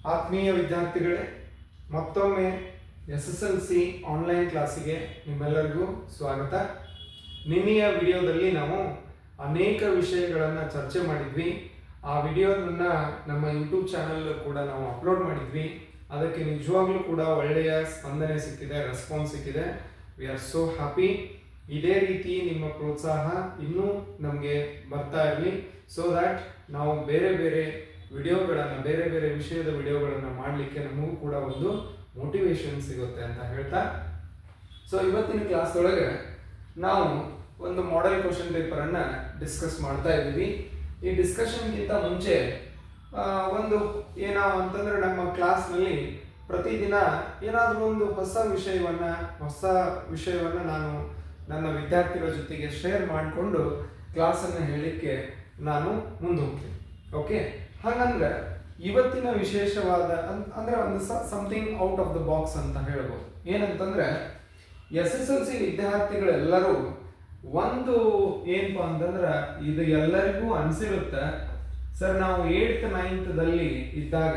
ಆತ್ಮೀಯ ವಿದ್ಯಾರ್ಥಿಗಳೇ, ಮತ್ತೊಮ್ಮೆ SSLC ಆನ್ಲೈನ್ ಕ್ಲಾಸಿಗೆ ನಿಮ್ಮೆಲ್ಲರಿಗೂ ಸ್ವಾಗತ. ನಿನ್ನೆಯ ವಿಡಿಯೋದಲ್ಲಿ ನಾವು ಅನೇಕ ವಿಷಯಗಳನ್ನು ಚರ್ಚೆ ಮಾಡಿದ್ವಿ. ಆ ವಿಡಿಯೋದನ್ನು ನಮ್ಮ ಯೂಟ್ಯೂಬ್ ಚಾನಲ್ ಕೂಡ ನಾವು ಅಪ್ಲೋಡ್ ಮಾಡಿದ್ವಿ. ಅದಕ್ಕೆ ನಿಜವಾಗ್ಲೂ ಕೂಡ ಒಳ್ಳೆಯ ಸ್ಪಂದನೆ ಸಿಕ್ಕಿದೆ, ರೆಸ್ಪಾನ್ಸ್ ಸಿಕ್ಕಿದೆ. We are so happy. ಇದೇ ರೀತಿ ನಿಮ್ಮ ಪ್ರೋತ್ಸಾಹ ಇನ್ನೂ ನಮಗೆ ಬರ್ತಾ ಇರಲಿ, ಸೋ ದ್ಯಾಟ್ ನಾವು ಬೇರೆ ಬೇರೆ ವಿಡಿಯೋಗಳನ್ನು, ಬೇರೆ ಬೇರೆ ವಿಷಯದ ವಿಡಿಯೋಗಳನ್ನು ಮಾಡಲಿಕ್ಕೆ ನಮಗೂ ಕೂಡ ಒಂದು ಮೋಟಿವೇಶನ್ ಸಿಗುತ್ತೆ ಅಂತ ಹೇಳ್ತಾ, ಸೊ ಇವತ್ತಿನ ಕ್ಲಾಸ್ ಒಳಗೆ ನಾವು ಒಂದು ಮಾಡೆಲ್ ಕ್ವಶನ್ ಪೇಪರನ್ನು ಡಿಸ್ಕಸ್ ಮಾಡ್ತಾ ಇದ್ದೀವಿ. ಈ ಡಿಸ್ಕಷನ್ಗಿಂತ ಮುಂಚೆ ಒಂದು ಏನೋ ಅಂತಂದರೆ, ನಮ್ಮ ಕ್ಲಾಸ್ನಲ್ಲಿ ಪ್ರತಿದಿನ ಏನಾದರೂ ಒಂದು ಹೊಸ ವಿಷಯವನ್ನು ನಾನು ನನ್ನ ವಿದ್ಯಾರ್ಥಿಗಳ ಜೊತೆಗೆ ಶೇರ್ ಮಾಡಿಕೊಂಡು ಕ್ಲಾಸನ್ನು ಹೇಳಲಿಕ್ಕೆ ನಾನು ಮುಂದೆ ಹೋಗ್ತೀನಿ. ಓಕೆ, ಹಾಗಂದ್ರೆ ಇವತ್ತಿನ ವಿಶೇಷವಾದ ಅಂದರೆ ಒಂದು something out of the box ಅಂತ ಹೇಳ್ಬೋದು. ಏನಂತಂದ್ರೆ, SSLC ವಿದ್ಯಾರ್ಥಿಗಳೆಲ್ಲರೂ ಒಂದು ಏನಪ್ಪ ಅಂತಂದ್ರೆ, ಇದು ಎಲ್ಲರಿಗೂ ಅನಿಸಿರುತ್ತೆ, ಸರ್ ನಾವು 8th 9th ಇದ್ದಾಗ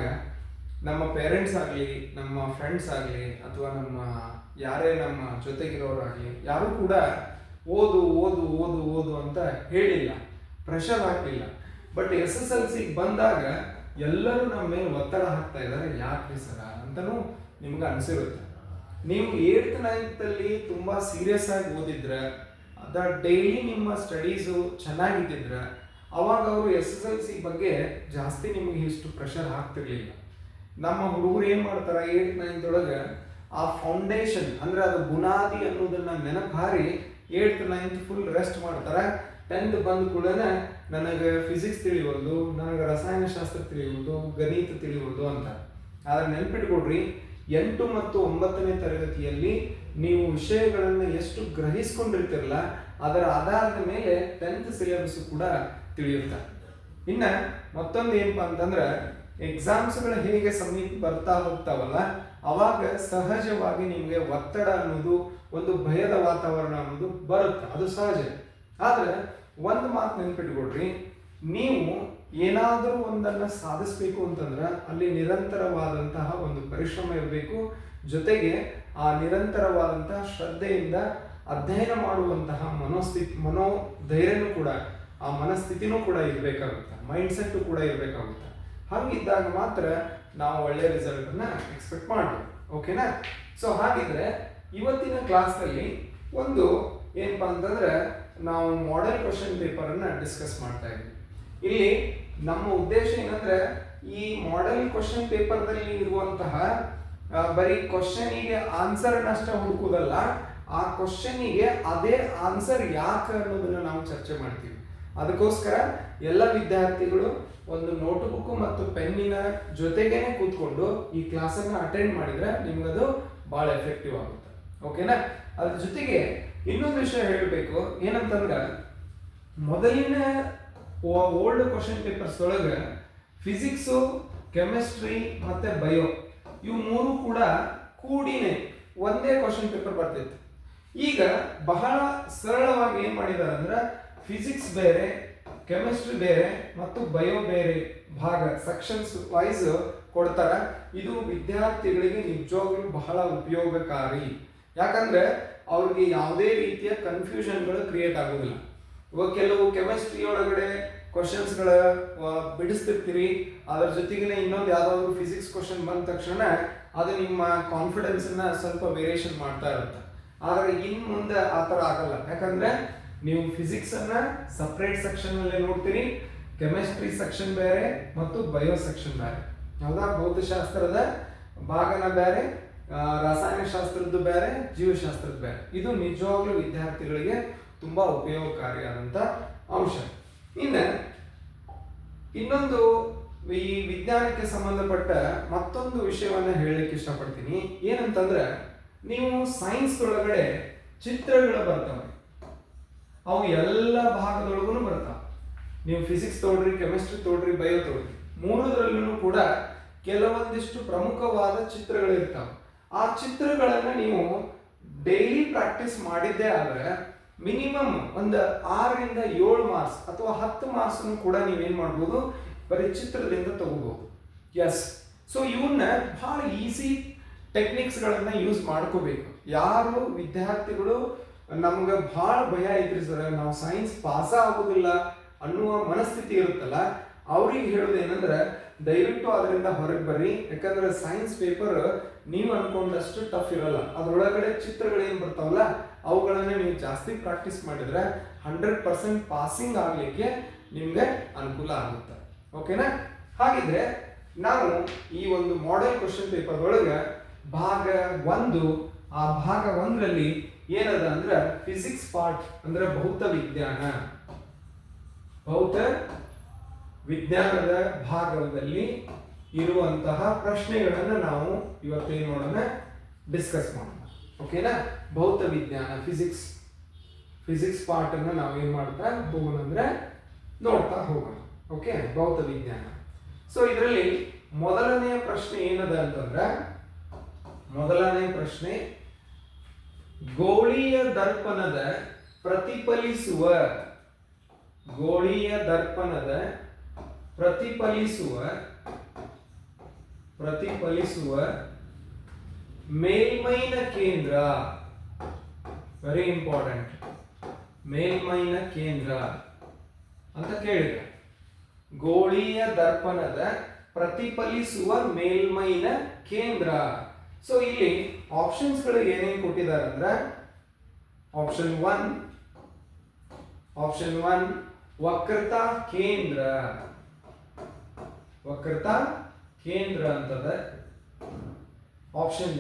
ನಮ್ಮ ಪೇರೆಂಟ್ಸ್ ಆಗಲಿ, ನಮ್ಮ ಫ್ರೆಂಡ್ಸ್ ಆಗಲಿ, ಅಥವಾ ನಮ್ಮ ಯಾರೇ ನಮ್ಮ ಜೊತೆಗಿರೋರಾಗಲಿ ಯಾರೂ ಕೂಡ ಓದು ಓದು ಓದು ಓದು ಅಂತ ಹೇಳಿಲ್ಲ, ಪ್ರೆಷರ್ ಹಾಕಲಿಲ್ಲ. ಬಟ್ SSLC ಬಂದಾಗ ಎಲ್ಲರೂ ನಮ್ಮ ಮೇಲೆ ಒತ್ತಡ ಹಾಕ್ತಾ ಇದ್ದಾರೆ, ಯಾಕೆ ಸರ ಅಂತಲೂ ನಿಮ್ಗೆ ಅನಿಸಿರುತ್ತೆ. ನೀವು 8th 9th ತುಂಬ ಸೀರಿಯಸ್ ಆಗಿ ಓದಿದ್ರೆ, ಡೈಲಿ ನಿಮ್ಮ ಸ್ಟಡೀಸು ಚೆನ್ನಾಗಿದ್ದಿದ್ರೆ, ಅವಾಗ ಅವರು SSLC ಬಗ್ಗೆ ಜಾಸ್ತಿ ನಿಮಗೆ ಇಷ್ಟು ಪ್ರೆಷರ್ ಹಾಕ್ತಿರ್ಲಿಲ್ಲ. ನಮ್ಮ ಹುಡುಗರು ಏನು ಮಾಡ್ತಾರೆ, 8th 9th ಒಳಗೆ ಆ ಫೌಂಡೇಶನ್ ಅಂದರೆ ಅದು ಬುನಾದಿ ಅನ್ನೋದನ್ನ ನೆನಪು ಹಾರಿ 8th 9th ಫುಲ್ ರೆಸ್ಟ್ ಮಾಡ್ತಾರೆ. 10th ಬಂದ ಕೂಡ ನನಗೆ ಫಿಸಿಕ್ಸ್ ತಿಳಿಯೋದು, ನನಗೆ ರಸಾಯನಶಾಸ್ತ್ರ ತಿಳಿಯೋದು, ಗಣಿತ ತಿಳಿಯೋದು ಅಂತ. ಆದರೆ ನೆನ್ಪಿಟ್ಕೊಡ್ರಿ, 8 ಮತ್ತು 9ನೇ ತರಗತಿಯಲ್ಲಿ ನೀವು ವಿಷಯಗಳನ್ನು ಎಷ್ಟು ಗ್ರಹಿಸ್ಕೊಂಡಿರ್ತಿರಲ್ಲ, ಅದರ ಆಧಾರದ ಮೇಲೆ 10th ಸಿಲೆಬಸ್ ಕೂಡ ತಿಳಿಯುತ್ತೆ. ಇನ್ನು ಮತ್ತೊಂದು ಏನಪ್ಪಾ ಅಂತಂದ್ರೆ, ಎಕ್ಸಾಮ್ಸ್ಗಳು ಹೇಗೆ ಸಮೀಪ ಬರ್ತಾ ಹೋಗ್ತಾವಲ್ಲ, ಅವಾಗ ಸಹಜವಾಗಿ ನಿಮಗೆ ಒತ್ತಡ ಅನ್ನೋದು, ಒಂದು ಭಯದ ವಾತಾವರಣ ಅನ್ನೋದು ಬರುತ್ತೆ, ಅದು ಸಹಜ. ಆದರೆ ಒಂದು ಮಾತು ನೆನ್ಪಿಟ್ಕೊಡ್ರಿ, ನೀವು ಏನಾದರೂ ಒಂದನ್ನು ಸಾಧಿಸಬೇಕು ಅಂತಂದ್ರೆ ಅಲ್ಲಿ ನಿರಂತರವಾದಂತಹ ಒಂದು ಪರಿಶ್ರಮ ಇರಬೇಕು. ಜೊತೆಗೆ ಆ ನಿರಂತರವಾದಂತಹ ಶ್ರದ್ಧೆಯಿಂದ ಅಧ್ಯಯನ ಮಾಡುವಂತಹ ಮನೋಧೈರ್ಯನೂ ಕೂಡ, ಆ ಮನಸ್ಥಿತಿನೂ ಕೂಡ ಇರಬೇಕಾಗುತ್ತೆ, ಮೈಂಡ್ಸೆಟ್ಟು ಕೂಡ ಇರಬೇಕಾಗುತ್ತೆ. ಹಾಗಿದ್ದಾಗ ಮಾತ್ರ ನಾವು ಒಳ್ಳೆಯ ರಿಸಲ್ಟನ್ನು ಎಕ್ಸ್ಪೆಕ್ಟ್ ಮಾಡ್ಬೋದು. ಓಕೆನಾ? ಸೊ ಹಾಗಿದ್ರೆ ಇವತ್ತಿನ ಕ್ಲಾಸ್ನಲ್ಲಿ ಒಂದು ಏನಪ್ಪಾ ಅಂತಂದ್ರೆ, ನಾವು ಮಾಡೆಲ್ ಕ್ವಶನ್ ಪೇಪರನ್ನು ಡಿಸ್ಕಸ್ ಮಾಡ್ತಾ ಇದ್ದೀವಿ. ಇಲ್ಲಿ ನಮ್ಮ ಉದ್ದೇಶ ಏನಂದ್ರೆ, ಈ ಮಾಡೆಲ್ ಕ್ವಶನ್ ಪೇಪರ್ದಲ್ಲಿ ಇರುವಂತಹ ಬರೀ ಕ್ವಶನಿಗೆ ಆನ್ಸರ್ನಷ್ಟ ಹುಡುಕುವುದಲ್ಲ, ಆ ಕ್ವಶನಿಗೆ ಅದೇ ಆನ್ಸರ್ ಯಾಕೆ ಅನ್ನೋದನ್ನ ನಾವು ಚರ್ಚೆ ಮಾಡ್ತೀವಿ. ಅದಕ್ಕೋಸ್ಕರ ಎಲ್ಲ ವಿದ್ಯಾರ್ಥಿಗಳು ಒಂದು ನೋಟ್ಬುಕ್ ಮತ್ತು ಪೆನ್ನಿನ ಜೊತೆಗೇನೆ ಕೂತ್ಕೊಂಡು ಈ ಕ್ಲಾಸನ್ನು ಅಟೆಂಡ್ ಮಾಡಿದ್ರೆ ನಿಮ್ಗದು ಭಾಳ ಎಫೆಕ್ಟಿವ್ ಆಗುತ್ತೆ. ಓಕೆನಾ? ಅದ್ರ ಜೊತೆಗೆ ಇನ್ನೊಂದು ವಿಷಯ ಹೇಳಬೇಕು, ಏನಂತಂದ್ರೆ, ಮೊದಲಿನ ಓಲ್ಡ್ ಕ್ವಶನ್ ಪೇಪರ್ಸ್ ಒಳಗೆ ಫಿಸಿಕ್ಸು, ಕೆಮಿಸ್ಟ್ರಿ ಮತ್ತೆ ಬಯೋ ಇವು ಮೂರು ಕೂಡ ಕೂಡಿನೇ ಒಂದೇ ಕ್ವಶನ್ ಪೇಪರ್ ಬರ್ತಿತ್ತು. ಈಗ ಬಹಳ ಸರಳವಾಗಿ ಏನು ಮಾಡಿದ್ದಾರೆ ಅಂದ್ರೆ, ಫಿಸಿಕ್ಸ್ ಬೇರೆ, ಕೆಮಿಸ್ಟ್ರಿ ಬೇರೆ ಮತ್ತು ಬಯೋ ಬೇರೆ ಭಾಗ ಸೆಕ್ಷನ್ಸ್ ವೈಸ್ ಕೊಡ್ತಾರೆ. ಇದು ವಿದ್ಯಾರ್ಥಿಗಳಿಗೆ ನಿಜವಾಗ್ಲೂ ಬಹಳ ಉಪಯೋಗಕಾರಿ. ಯಾಕಂದ್ರೆ ಅವ್ರಿಗೆ ಯಾವುದೇ ರೀತಿಯ ಕನ್ಫ್ಯೂಷನ್ಗಳು ಕ್ರಿಯೇಟ್ ಆಗೋದಿಲ್ಲ. ಇವಾಗ ಕೆಲವು ಕೆಮಿಸ್ಟ್ರಿ ಒಳಗಡೆ ಕ್ವಶನ್ಸ್ಗಳ ಬಿಡಿಸ್ತಿರ್ತೀರಿ, ಅದರ ಜೊತೆಗೆ ಇನ್ನೊಂದು ಯಾವುದಾದ್ರು ಫಿಸಿಕ್ಸ್ ಕ್ವಶನ್ ಬಂದ ತಕ್ಷಣ ಅದು ನಿಮ್ಮ ಕಾನ್ಫಿಡೆನ್ಸನ್ನ ಸ್ವಲ್ಪ ವೇರಿಯೇಷನ್ ಮಾಡ್ತಾ ಇರುತ್ತೆ. ಆದರೆ ಇನ್ನು ಮುಂದೆ ಆ ಥರ ಆಗಲ್ಲ. ಯಾಕಂದ್ರೆ ನೀವು ಫಿಸಿಕ್ಸನ್ನು ಸಪ್ರೇಟ್ ಸೆಕ್ಷನಲ್ಲಿ ನೋಡ್ತೀರಿ, ಕೆಮಿಸ್ಟ್ರಿ ಸೆಕ್ಷನ್ ಬೇರೆ ಮತ್ತು ಬಯೋ ಸೆಕ್ಷನ್ ಬೇರೆ, ಹೌದಾ? ಭೌತಶಾಸ್ತ್ರದ ಭಾಗನ ಬೇರೆ, ರಾಸಾಯನಶಾಸ್ತ್ರದ್ದು ಬೇರೆ, ಜೀವಶಾಸ್ತ್ರದ ಬೇರೆ. ಇದು ನಿಜವಾಗ್ಲೂ ವಿದ್ಯಾರ್ಥಿಗಳಿಗೆ ತುಂಬಾ ಉಪಯೋಗಕಾರಿಯಾದಂಥ ಅಂಶ. ಇನ್ನೊಂದು ಈ ವಿಜ್ಞಾನಕ್ಕೆ ಸಂಬಂಧಪಟ್ಟ ಮತ್ತೊಂದು ವಿಷಯವನ್ನು ಹೇಳಲಿಕ್ಕೆ ಇಷ್ಟಪಡ್ತೀನಿ. ಏನಂತಂದ್ರೆ, ನೀವು ಸೈನ್ಸ್ ಒಳಗಡೆ ಚಿತ್ರಗಳು ಬರ್ತವೆ, ಅವು ಎಲ್ಲ ಭಾಗದೊಳಗೂ ಬರ್ತಾವೆ. ನೀವು ಫಿಸಿಕ್ಸ್ ತೋಡ್ರಿ, ಕೆಮಿಸ್ಟ್ರಿ ತೋಡ್ರಿ, ಬಯೋ ತೋಡ್ರಿ, ಮೂರದರಲ್ಲೂ ಕೂಡ ಕೆಲವೊಂದಿಷ್ಟು ಪ್ರಮುಖವಾದ ಚಿತ್ರಗಳಿರ್ತಾವೆ. ಆ ಚಿತ್ರಗಳನ್ನು ನೀವು ಡೈಲಿ ಪ್ರಾಕ್ಟೀಸ್ ಮಾಡಿದ್ದೇ ಆದರೆ ಮಿನಿಮಮ್ ಒಂದು 6 ರಿಂದ 7 ಮಾರ್ಕ್ಸ್ ಅಥವಾ 10 ಮಾರ್ಕ್ಸ್ ಕೂಡ ನೀವೇನು ಮಾಡ್ಬೋದು, ಬರೀ ಚಿತ್ರದಿಂದ ತಗೋಬಹುದು. ಎಸ್, ಸೊ ಇವನ್ನ ಬಹಳ ಈಸಿ ಟೆಕ್ನಿಕ್ಸ್ಗಳನ್ನ ಯೂಸ್ ಮಾಡ್ಕೋಬೇಕು. ಯಾರು ವಿದ್ಯಾರ್ಥಿಗಳು ನಮ್ಗೆ ಬಹಳ ಭಯ ಐತ್ರಿ ಸರ್, ನಾವು ಸೈನ್ಸ್ ಪಾಸ ಆಗೋದಿಲ್ಲ ಅನ್ನುವ ಮನಸ್ಥಿತಿ ಇರುತ್ತಲ್ಲ, ಅವ್ರಿಗೆ ಹೇಳೋದೇನಂದ್ರೆ ದಯವಿಟ್ಟು ಅದರಿಂದ ಹೊರಗೆ ಬರ್ರಿ. ಯಾಕಂದ್ರೆ ಸೈನ್ಸ್ ಪೇಪರ್ ನೀವು ಅನ್ಕೊಂಡಷ್ಟು ಟಫ್ ಇರಲ್ಲ. ಅದರೊಳಗಡೆ ಚಿತ್ರಗಳೇನು ಬರ್ತಾವಲ್ಲ ಅವುಗಳನ್ನ ನೀವು ಜಾಸ್ತಿ ಪ್ರಾಕ್ಟೀಸ್ ಮಾಡಿದ್ರೆ 100% ಪಾಸಿಂಗ್ ಆಗ್ಲಿಕ್ಕೆ ನಿಮ್ಗೆ ಅನುಕೂಲ ಆಗುತ್ತೆ. ಓಕೆನಾ? ಹಾಗಿದ್ರೆ ನಾವು ಈ ಒಂದು ಮಾಡೆಲ್ ಕ್ವಶನ್ ಪೇಪರ್ ಒಳಗೆ ಭಾಗ 1, ಆ ಭಾಗ 1ರಲ್ಲಿ ಏನದ ಅಂದ್ರೆ ಫಿಸಿಕ್ಸ್ ಪಾರ್ಟ್ ಅಂದ್ರೆ ಭೌತ ವಿಜ್ಞಾನದ ಭಾಗದಲ್ಲಿ ಇರುವಂತಹ ಪ್ರಶ್ನೆಗಳನ್ನು ನಾವು ಇವತ್ತೇನು ಮಾಡೋಣ, ಡಿಸ್ಕಸ್ ಮಾಡೋಣ. ಓಕೆನಾ? ಭೌತ ವಿಜ್ಞಾನ ಫಿಸಿಕ್ಸ್ ಪಾರ್ಟ್ ಅನ್ನ ನಾವು ಏನ್ ಮಾಡ್ತಾ ಹೋಗೋಣ ಅಂದ್ರೆ ನೋಡ್ತಾ ಹೋಗೋಣ. ಓಕೆ, ಭೌತ ವಿಜ್ಞಾನ. ಸೊ ಇದರಲ್ಲಿ ಮೊದಲನೆಯ ಪ್ರಶ್ನೆ ಏನದ ಅಂತಂದ್ರೆ, ಮೊದಲನೇ ಪ್ರಶ್ನೆ ಗೋಳೀಯ ದರ್ಪಣದ ಪ್ರತಿಫಲಿಸುವ ಮೇಲ್ಮೈನ ಕೇಂದ್ರ, ವೆರಿ ಇಂಪಾರ್ಟೆಂಟ್, ಮೇಲ್ಮೈನ ಕೇಂದ್ರ ಅಂತ ಕೇಳಿದ್ರೆ, ಗೋಳೀಯ ದರ್ಪಣದ ಪ್ರತಿಫಲಿಸುವ ಮೇಲ್ಮೈನ ಕೇಂದ್ರ. ಸೊ ಇಲ್ಲಿ ಆಪ್ಷನ್ಸ್ ಗಳು ಏನೇನು ಕೊಟ್ಟಿದ್ದಾರೆ ಅಂದ್ರೆ, ಆಪ್ಷನ್ 1 ವಕ್ರತಾ ಕೇಂದ್ರ ಅಂತದ. ಆಪ್ಷನ್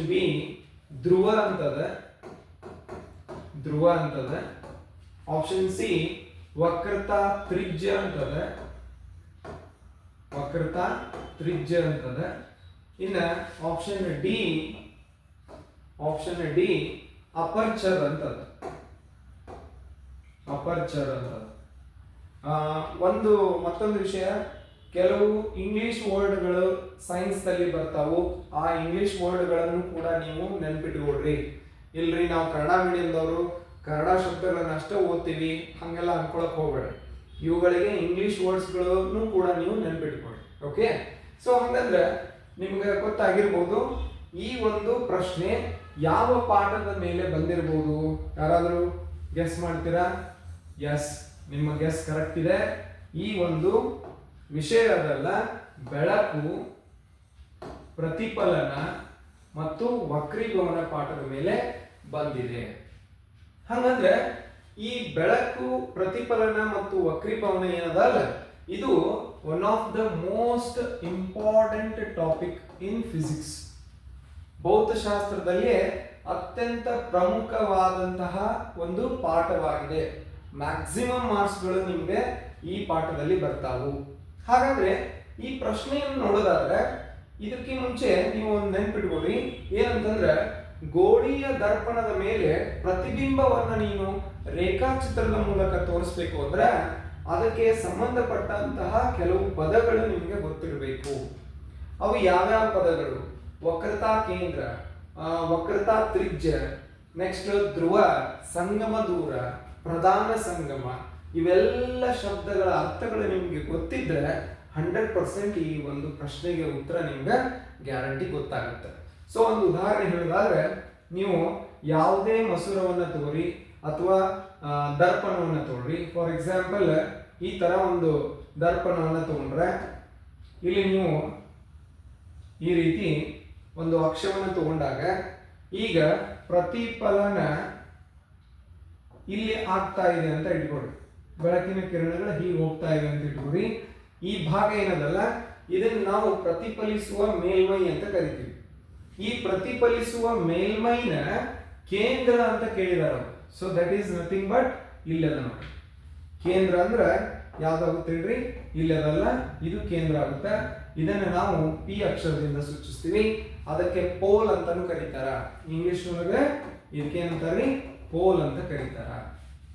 ಬಿ ಧ್ರುವ ಅಂತದ. ಆಪ್ಷನ್ ಸಿ ವಕ್ರತಾ ತ್ರಿಜ್ಯ ಅಂತದ. ಇನ್ನ ಆಪ್ಷನ್ ಡಿ ಅಪರ್ಚರ್ ಅಂತದ. ಮತ್ತೊಂದು ವಿಷಯ, ಕೆಲವು ಇಂಗ್ಲಿಷ್ ವರ್ಡ್ಗಳು ಸೈನ್ಸ್ ನಲ್ಲಿ ಬರ್ತಾವು. ಆ ಇಂಗ್ಲಿಷ್ ವರ್ಡ್ಗಳನ್ನು ಕೂಡ ನೀವು ನೆನ್ಪಿಟ್ಕೊಡ್ರಿ. ಇಲ್ರಿ ನಾವು ಕನ್ನಡ ಮೀಡಿಯಂದವರು ಕನ್ನಡ ಶಬ್ದಗಳನ್ನ ಅಷ್ಟೇ ಓದ್ತೀವಿ ಹಂಗೆಲ್ಲ ಅನ್ಕೊಳಕ್ ಹೋಗ್ಬೇಡಿ. ಇವುಗಳಿಗೆ ಇಂಗ್ಲಿಷ್ ವರ್ಡ್ಸ್ಗಳನ್ನು ಕೂಡ ನೀವು ನೆನ್ಪಿಟ್ಕೊಡ್ರಿ. ಓಕೆ, ಸೊ ಹಂಗಂದ್ರೆ ನಿಮ್ಗೆ ಗೊತ್ತಾಗಿರ್ಬೋದು ಈ ಒಂದು ಪ್ರಶ್ನೆ ಯಾವ ಪಾಠದ ಮೇಲೆ ಬಂದಿರಬಹುದು. ಯಾರಾದರೂ ಗೆಸ್ ಮಾಡ್ತೀರಾ? ಎಸ್, ನಿಮ್ಮ ಗೆಸ್ ಕರೆಕ್ಟ್ ಇದೆ. ಈ ಒಂದು ವಿಷಯದಲ್ಲ, ಬೆಳಕು, ಪ್ರತಿಫಲನ ಮತ್ತು ವಕ್ರೀಭವನ ಪಾಠದ ಮೇಲೆ ಬಂದಿದೆ. ಹಾಗಂದ್ರೆ ಈ ಬೆಳಕು, ಪ್ರತಿಫಲನ ಮತ್ತು ವಕ್ರೀಭವನ ಏನದಲ್ಲ, ಇದು one of the most important topic in physics. ಭೌತಶಾಸ್ತ್ರದಲ್ಲಿ ಅತ್ಯಂತ ಪ್ರಮುಖವಾದಂತಹ ಒಂದು ಪಾಠವಾಗಿದೆ. ಮ್ಯಾಕ್ಸಿಮಮ್ ಮಾರ್ಕ್ಸ್ಗಳು ನಿಮಗೆ ಈ ಪಾಠದಲ್ಲಿ ಬರ್ತಾವು. ಹಾಗಾದ್ರೆ ಈ ಪ್ರಶ್ನೆಯನ್ನು ನೋಡೋದಾದ್ರೆ ಇದಕ್ಕೆ ಮುಂಚೆ ನೀವು ಒಂದು ನೆನ್ಪಿಟ್ಕೊಳ್ಳಿ, ಏನಂತಂದ್ರೆ ಗೋಳೀಯ ದರ್ಪಣದ ಮೇಲೆ ಪ್ರತಿಬಿಂಬವನ್ನ ನೀನು ರೇಖಾಚಿತ್ರದ ಮೂಲಕ ತೋರಿಸ್ಬೇಕು ಅಂದ್ರೆ ಅದಕ್ಕೆ ಸಂಬಂಧಪಟ್ಟಂತಹ ಕೆಲವು ಪದಗಳು ನಿಮಗೆ ಗೊತ್ತಿರಬೇಕು. ಅವು ಯಾವ್ಯಾವ ಪದಗಳು? ವಕ್ರತಾ ಕೇಂದ್ರ, ವಕ್ರತಾ ತ್ರಿಜ್ಯ, ನೆಕ್ಸ್ಟ್ ಧ್ರುವ, ಸಂಗಮ ದೂರ, ಪ್ರಧಾನ ಸಂಗಮ. ಇವೆಲ್ಲ ಶಬ್ದಗಳ ಅರ್ಥಗಳು ನಿಮಗೆ ಗೊತ್ತಿದ್ರೆ 100% ಈ ಒಂದು ಪ್ರಶ್ನೆಗೆ ಉತ್ತರ ನಿಮ್ಗೆ ಗ್ಯಾರಂಟಿ ಗೊತ್ತಾಗುತ್ತೆ. ಸೊ ಒಂದು ಉದಾಹರಣೆ ಹೇಳಿದಾದ್ರೆ, ನೀವು ಯಾವುದೇ ಮಸೂರವನ್ನ ತಗೋರಿ ಅಥವಾ ದರ್ಪಣವನ್ನ ತಗೊಳ್ರಿ. ಫಾರ್ ಎಕ್ಸಾಂಪಲ್ ಈ ತರ ಒಂದು ದರ್ಪಣವನ್ನ ತಗೊಂಡ್ರೆ ಇಲ್ಲಿ ನೀವು ಈ ರೀತಿ ಒಂದು ಅಕ್ಷವನ್ನು ತಗೊಂಡಾಗ ಈಗ ಪ್ರತಿಫಲನ ಇಲ್ಲಿ ಆಗ್ತಾ ಇದೆ ಅಂತ ಇಟ್ಕೊಡಿ. ಬೆಳಕಿನ ಕಿರಣಗಳು ಹೀಗೆ ಹೋಗ್ತಾ ಇದೆ ಅಂತ ಇಟ್ಕೊಡಿ. ಈ ಭಾಗ ಏನದಲ್ಲ, ಇದನ್ನು ನಾವು ಪ್ರತಿಫಲಿಸುವ ಮೇಲ್ಮೈ ಅಂತ ಕರಿತೀವಿ. ಈ ಪ್ರತಿಫಲಿಸುವ ಮೇಲ್ಮೈನ ಕೇಂದ್ರ ಅಂತ ಕೇಳಿದಾರೆ. So that is nothing but ಇಲ್ಲದ ನೋಡಿ. ಕೇಂದ್ರ ಅಂದ್ರೆ ಯಾವ್ದಾಗುತ್ತೆ ಹೇಳ್ರಿ? ಇಲ್ಲದಲ್ಲ, ಇದು ಕೇಂದ್ರ ಆಗುತ್ತೆ. ಇದನ್ನು ನಾವು ಪಿ ಅಕ್ಷರದಿಂದ ಸೂಚಿಸ್ತೀವಿ. ಅದಕ್ಕೆ ಪೋಲ್ ಅಂತಾನು ಕರೀತಾರ. ಇಂಗ್ಲಿಷ್ ಒಳಗೆ ಇದಕ್ಕೆ ಏನಂತಾರ್ರಿ? ಪೋಲ್ ಅಂತ ಕರೀತಾರ.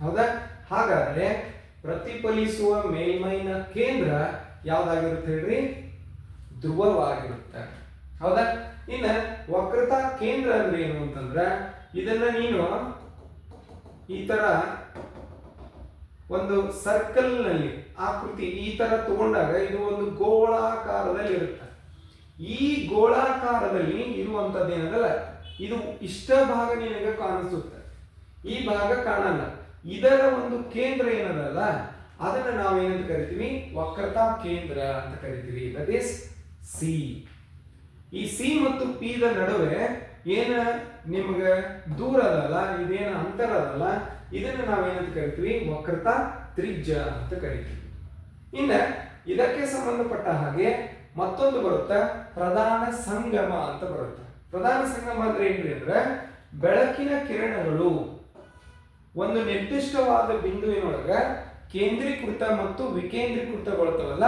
ಹೌದಾ? ಹಾಗಾದ್ರೆ ಪ್ರತಿಫಲಿಸುವ ಮೇಲ್ಮೈನ ಕೇಂದ್ರ ಯಾವ್ದಾಗಿರುತ್ತೆ ಹೇಳ್ರಿ? ಧ್ರುವವಾಗಿರುತ್ತೆ. ಹೌದಾ? ಇನ್ನ ವಕ್ರತಾ ಕೇಂದ್ರ ಅಂದ್ರೆ ಏನು ಅಂತಂದ್ರೆ, ಇದನ್ನ ನೀನು ಈ ತರ ಒಂದು ಸರ್ಕಲ್ ನಲ್ಲಿ ಆಕೃತಿ ಈ ತರ ತಗೊಂಡಾಗ ಇದು ಒಂದು ಗೋಳಾಕಾರದಲ್ಲಿ ಇರುತ್ತೆ. ಈ ಗೋಳಾಕಾರದಲ್ಲಿ ಇರುವಂತದ್ದು ಏನದಲ್ಲ, ಇದು ಇಷ್ಟ ಭಾಗ ನಿನಗೆ ಕಾಣಿಸುತ್ತೆ, ಈ ಭಾಗ ಕಾಣಲ್ಲ. ಇದರ ಒಂದು ಕೇಂದ್ರ ಏನದಲ್ಲ ಅದನ್ನ ನಾವೇನಂತ ಕರಿತೀವಿ, ವಕ್ರತಾ ಕೇಂದ್ರ ಅಂತ ಕರಿತೀವಿ. That is C. ಈ ಸಿ ಮತ್ತು ಪಿ ದ ನಡುವೆ ಏನ ನಿಮ್ಗೆ ದೂರ ಅದಲ್ಲ, ಇದೇನ ಅಂತರ ಅದಲ್ಲ, ಇದನ್ನ ನಾವೇನಂತ ಕರಿತೀವಿ, ವಕ್ರತಾ ತ್ರಿಜ್ಯ ಅಂತ ಕರಿತೀವಿ. ಇನ್ನ ಇದಕ್ಕೆ ಸಂಬಂಧಪಟ್ಟ ಹಾಗೆ ಮತ್ತೊಂದು ಬರುತ್ತೆ, ಪ್ರಧಾನ ಸಂಗಮ ಅಂತ ಬರುತ್ತೆ. ಪ್ರಧಾನ ಸಂಗಮ ಅಂದ್ರೆ ಏನ್ರಿ ಅಂದ್ರೆ, ಬೆಳಕಿನ ಕಿರಣಗಳು ಒಂದು ನಿರ್ದಿಷ್ಟವಾದ ಬಿಂದುವಿನೊಳಗ ಕೇಂದ್ರೀಕೃತ ಮತ್ತು ವಿಕೇಂದ್ರೀಕೃತಗೊಳ್ತವಲ್ಲ,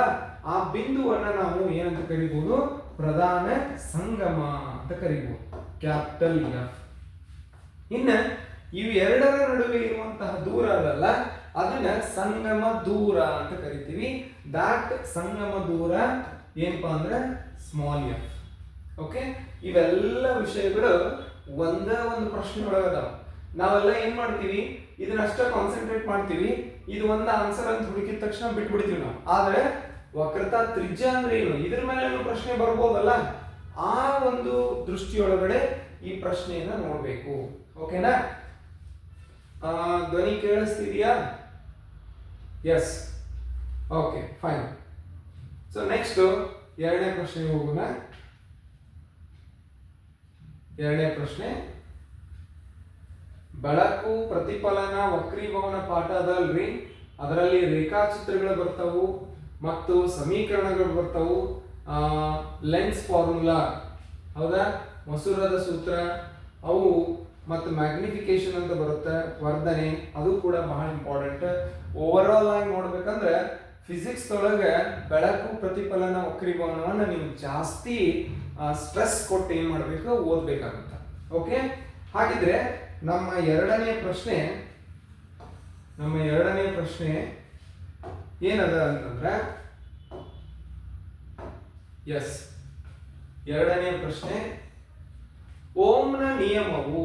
ಆ ಬಿಂದುವನ್ನ ನಾವು ಏನಂತ ಕರಿಬಹುದು, ಪ್ರಧಾನ ಸಂಗಮ ಅಂತ ಕರಿಬಹುದು, ಕ್ಯಾಪಿಟಲ್ ಎಫ್. ಇನ್ನ ಇವೆರಡರ ನಡುವೆ ಇರುವಂತಹ ದೂರ ಅದಲ್ಲ, ಅದನ್ನ ಸಂಗಮ ದೂರ ಅಂತ ಕರಿತೀವಿ. ದಾಟ್ ಸಂಗಮ ದೂರ ಏನಪ್ಪಾ ಅಂದ್ರೆ ಸ್ಮಾಲ್ ಎಫ್. ಓಕೆ, ಇವೆಲ್ಲ ವಿಷಯಗಳು ಒಂದು ಪ್ರಶ್ನೆ ಒಳಗದಾವ. ನಾವೆಲ್ಲ ಏನ್ ಮಾಡ್ತೀವಿ, ಇದನ್ನಷ್ಟ ಕಾನ್ಸಂಟ್ರೇಟ್ ಮಾಡ್ತೀವಿ, ಇದು ಒಂದು ಆನ್ಸರ್ ಅಂತ ಹುಡುಕಿದ ತಕ್ಷಣ ಬಿಟ್ಬಿಡ್ತೀವಿ ನಾವು. ಆದ್ರೆ ವಕ್ರತಾ ತ್ರಿಜ್ಯ ಅಂದ್ರೆ ಏನು, ಇದ್ರ ಮೇಲೆ ಪ್ರಶ್ನೆ ಬರ್ಬೋದಲ್ಲ, ಆ ಒಂದು ದೃಷ್ಟಿಯೊಳಗಡೆ ಈ ಪ್ರಶ್ನೆಯನ್ನ ನೋಡ್ಬೇಕು. ಓಕೆನಾ? ಧ್ವನಿ ಕೇಳಿಸ್ತಿದೆಯಾ? Yes, okay, fine. So next ಎರಡನೇ ಪ್ರಶ್ನೆಗೆ ಹೋಗೋಣ. ಎರಡನೇ ಪ್ರಶ್ನೆ, ಬೆಳಕು ಪ್ರತಿಫಲನ ವಕ್ರೀಭವನ ಪಾಠ ಅದಲ್ರಿ, ಅದರಲ್ಲಿ ರೇಖಾಚಿತ್ರಗಳು ಬರ್ತಾವು ಮತ್ತು ಸಮೀಕರಣಗಳು ಬರ್ತಾವು, ಲೆನ್ಸ್ ಫಾರ್ಮುಲಾ ಹೌದಾ, ಮಸೂರದ ಸೂತ್ರ ಅವು, ಮತ್ತು ಮ್ಯಾಗ್ನಿಫಿಕೇಶನ್ ಅಂತ ಬರುತ್ತೆ, ವರ್ಧನೆ, ಅದು ಕೂಡ ಬಹಳ ಇಂಪಾರ್ಟೆಂಟ್. ಓವರ್ ಆಲ್ ಆಗಿ ನೋಡ್ಬೇಕಂದ್ರೆ ಫಿಸಿಕ್ಸ್ ಒಳಗೆ ಬೆಳಕು ಪ್ರತಿಫಲನ ವಕ್ರೀಭವನವನ್ನು ನೀವು ಜಾಸ್ತಿ ಸ್ಟ್ರೆಸ್ ಕೊಟ್ಟು ಏನ್ ಮಾಡಬೇಕು, ಓದ್ಬೇಕಾಗುತ್ತೆ. ಓಕೆ, ಹಾಗಿದ್ರೆ ನಮ್ಮ ಎರಡನೇ ಪ್ರಶ್ನೆ ಏನದ ಅಂತಂದ್ರೆ, ಎಸ್, ಎರಡನೇ ಪ್ರಶ್ನೆ, ಓಮ್ನ ನಿಯಮವು,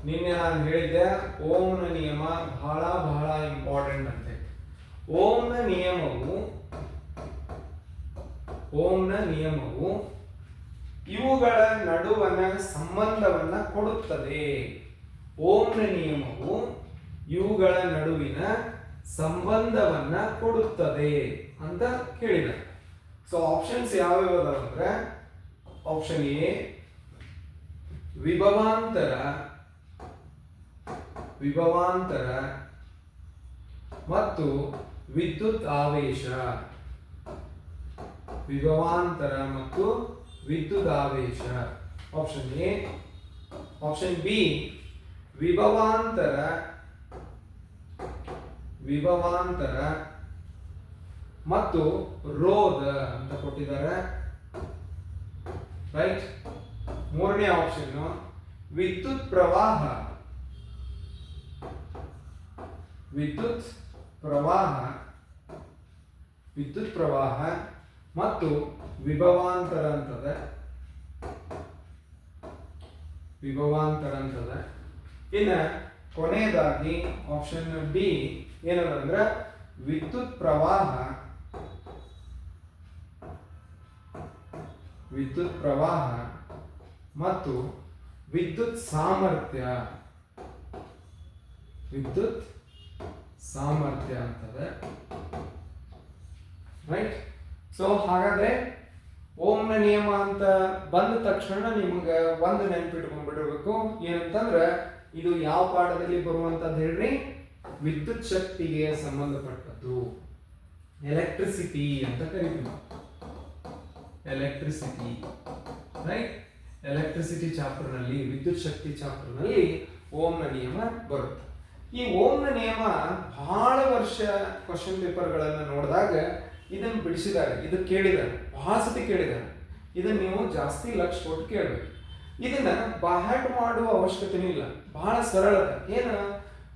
ನಿನ್ನೆ ನಾನು ಹೇಳಿದ್ದೆ ಓಮ್ನ ನಿಯಮ ಬಹಳ ಬಹಳ ಇಂಪಾರ್ಟೆಂಟ್ ಅಂತೆ. ಓಮ್ನ ನಿಯಮವು ಇವುಗಳ ನಡುವಣ ಸಂಬಂಧವನ್ನ ಕೊಡುತ್ತದೆ. ಓಮ್ನ ನಿಯಮವು ಇವುಗಳ ನಡುವಿನ ಸಂಬಂಧವನ್ನ ಕೊಡುತ್ತದೆ ಅಂತ ಕೇಳಿದ. ಸೊ ಆಪ್ಷನ್ಸ್ ಯಾವ್ಯಾವ ಅಂದ್ರೆ, ಆಪ್ಷನ್ ಎ ವಿಭವಾಂತರ ಮತ್ತು ವಿದ್ಯುತ್ ಆವೇಶ. ವಿಭವಾಂತರ ಮತ್ತು ವಿದ್ಯುತ್ ಆವೇಶ, ಆಪ್ಷನ್ ಎ. ಆಪ್ಷನ್ ಬಿ ವಿಭವಾಂತರ ಮತ್ತು ರೋಧ ಅಂತ ಕೊಟ್ಟಿದ್ದಾರೆ, ರೈಟ್. ಮೂರನೇ ಆಪ್ಷನ್ ವಿದ್ಯುತ್ ಪ್ರವಾಹ ಮತ್ತು ವಿಭವಾಂತರ ಅಂತದ. ಇನ್ನ ಕೊನೆಯದಾಗಿ ಆಪ್ಷನ್ ಡಿ ಏನಂದ್ರೆ ವಿದ್ಯುತ್ ಪ್ರವಾಹ ಮತ್ತು ವಿದ್ಯುತ್ ಸಾಮರ್ಥ್ಯ ಅಂತದೆ, ರೈಟ್. ಸೊ ಹಾಗಾದ್ರೆ ಓಮ್ನ ನಿಯಮ ಅಂತ ಬಂದ ತಕ್ಷಣ ನಿಮ್ಗೆ ಒಂದು ನೆನಪಿಟ್ಕೊಂಡ್ಬಿಟ್ಟಿರ್ಬೇಕು, ಏನಂತಂದ್ರೆ ಇದು ಯಾವ ಪಾಠದಲ್ಲಿ ಬರುವಂತದ್ದು ಹೇಳ್ರಿ, ವಿದ್ಯುತ್ ಶಕ್ತಿಗೆ ಸಂಬಂಧಪಟ್ಟದ್ದು, ಎಲೆಕ್ಟ್ರಿಸಿಟಿ ಅಂತ ಕರಿತೀವಿ. ರೈಟ್, ಎಲೆಕ್ಟ್ರಿಸಿಟಿ ಚಾಪ್ಟರ್ ನಲ್ಲಿ, ವಿದ್ಯುತ್ ಶಕ್ತಿ ಚಾಪ್ಟರ್ ನಲ್ಲಿ ಓಮ್ನ ನಿಯಮ ಬರುತ್ತೆ. ಈ ಓಮ್ನ ನಿಯಮ ಬಹಳ ವರ್ಷ ಕ್ವಶನ್ ಪೇಪರ್ಗಳನ್ನ ನೋಡಿದಾಗ ಇದನ್ನು ಬಿಡಿಸಿದ್ದಾರೆ, ಇದು ಕೇಳಿದ್ದಾರೆ, ಬಹಳ ಸತಿ ಕೇಳಿದ್ದಾರೆ. ಇದನ್ನ ನೀವು ಜಾಸ್ತಿ ಲಕ್ಷ ಕೊಟ್ಟು ಕೇಳಬೇಕು. ಇದನ್ನ ಬಾಹ್ಯಾಟ್ ಮಾಡುವ ಅವಶ್ಯಕತೆ ಇಲ್ಲ, ಬಹಳ ಸರಳ. ಏನ,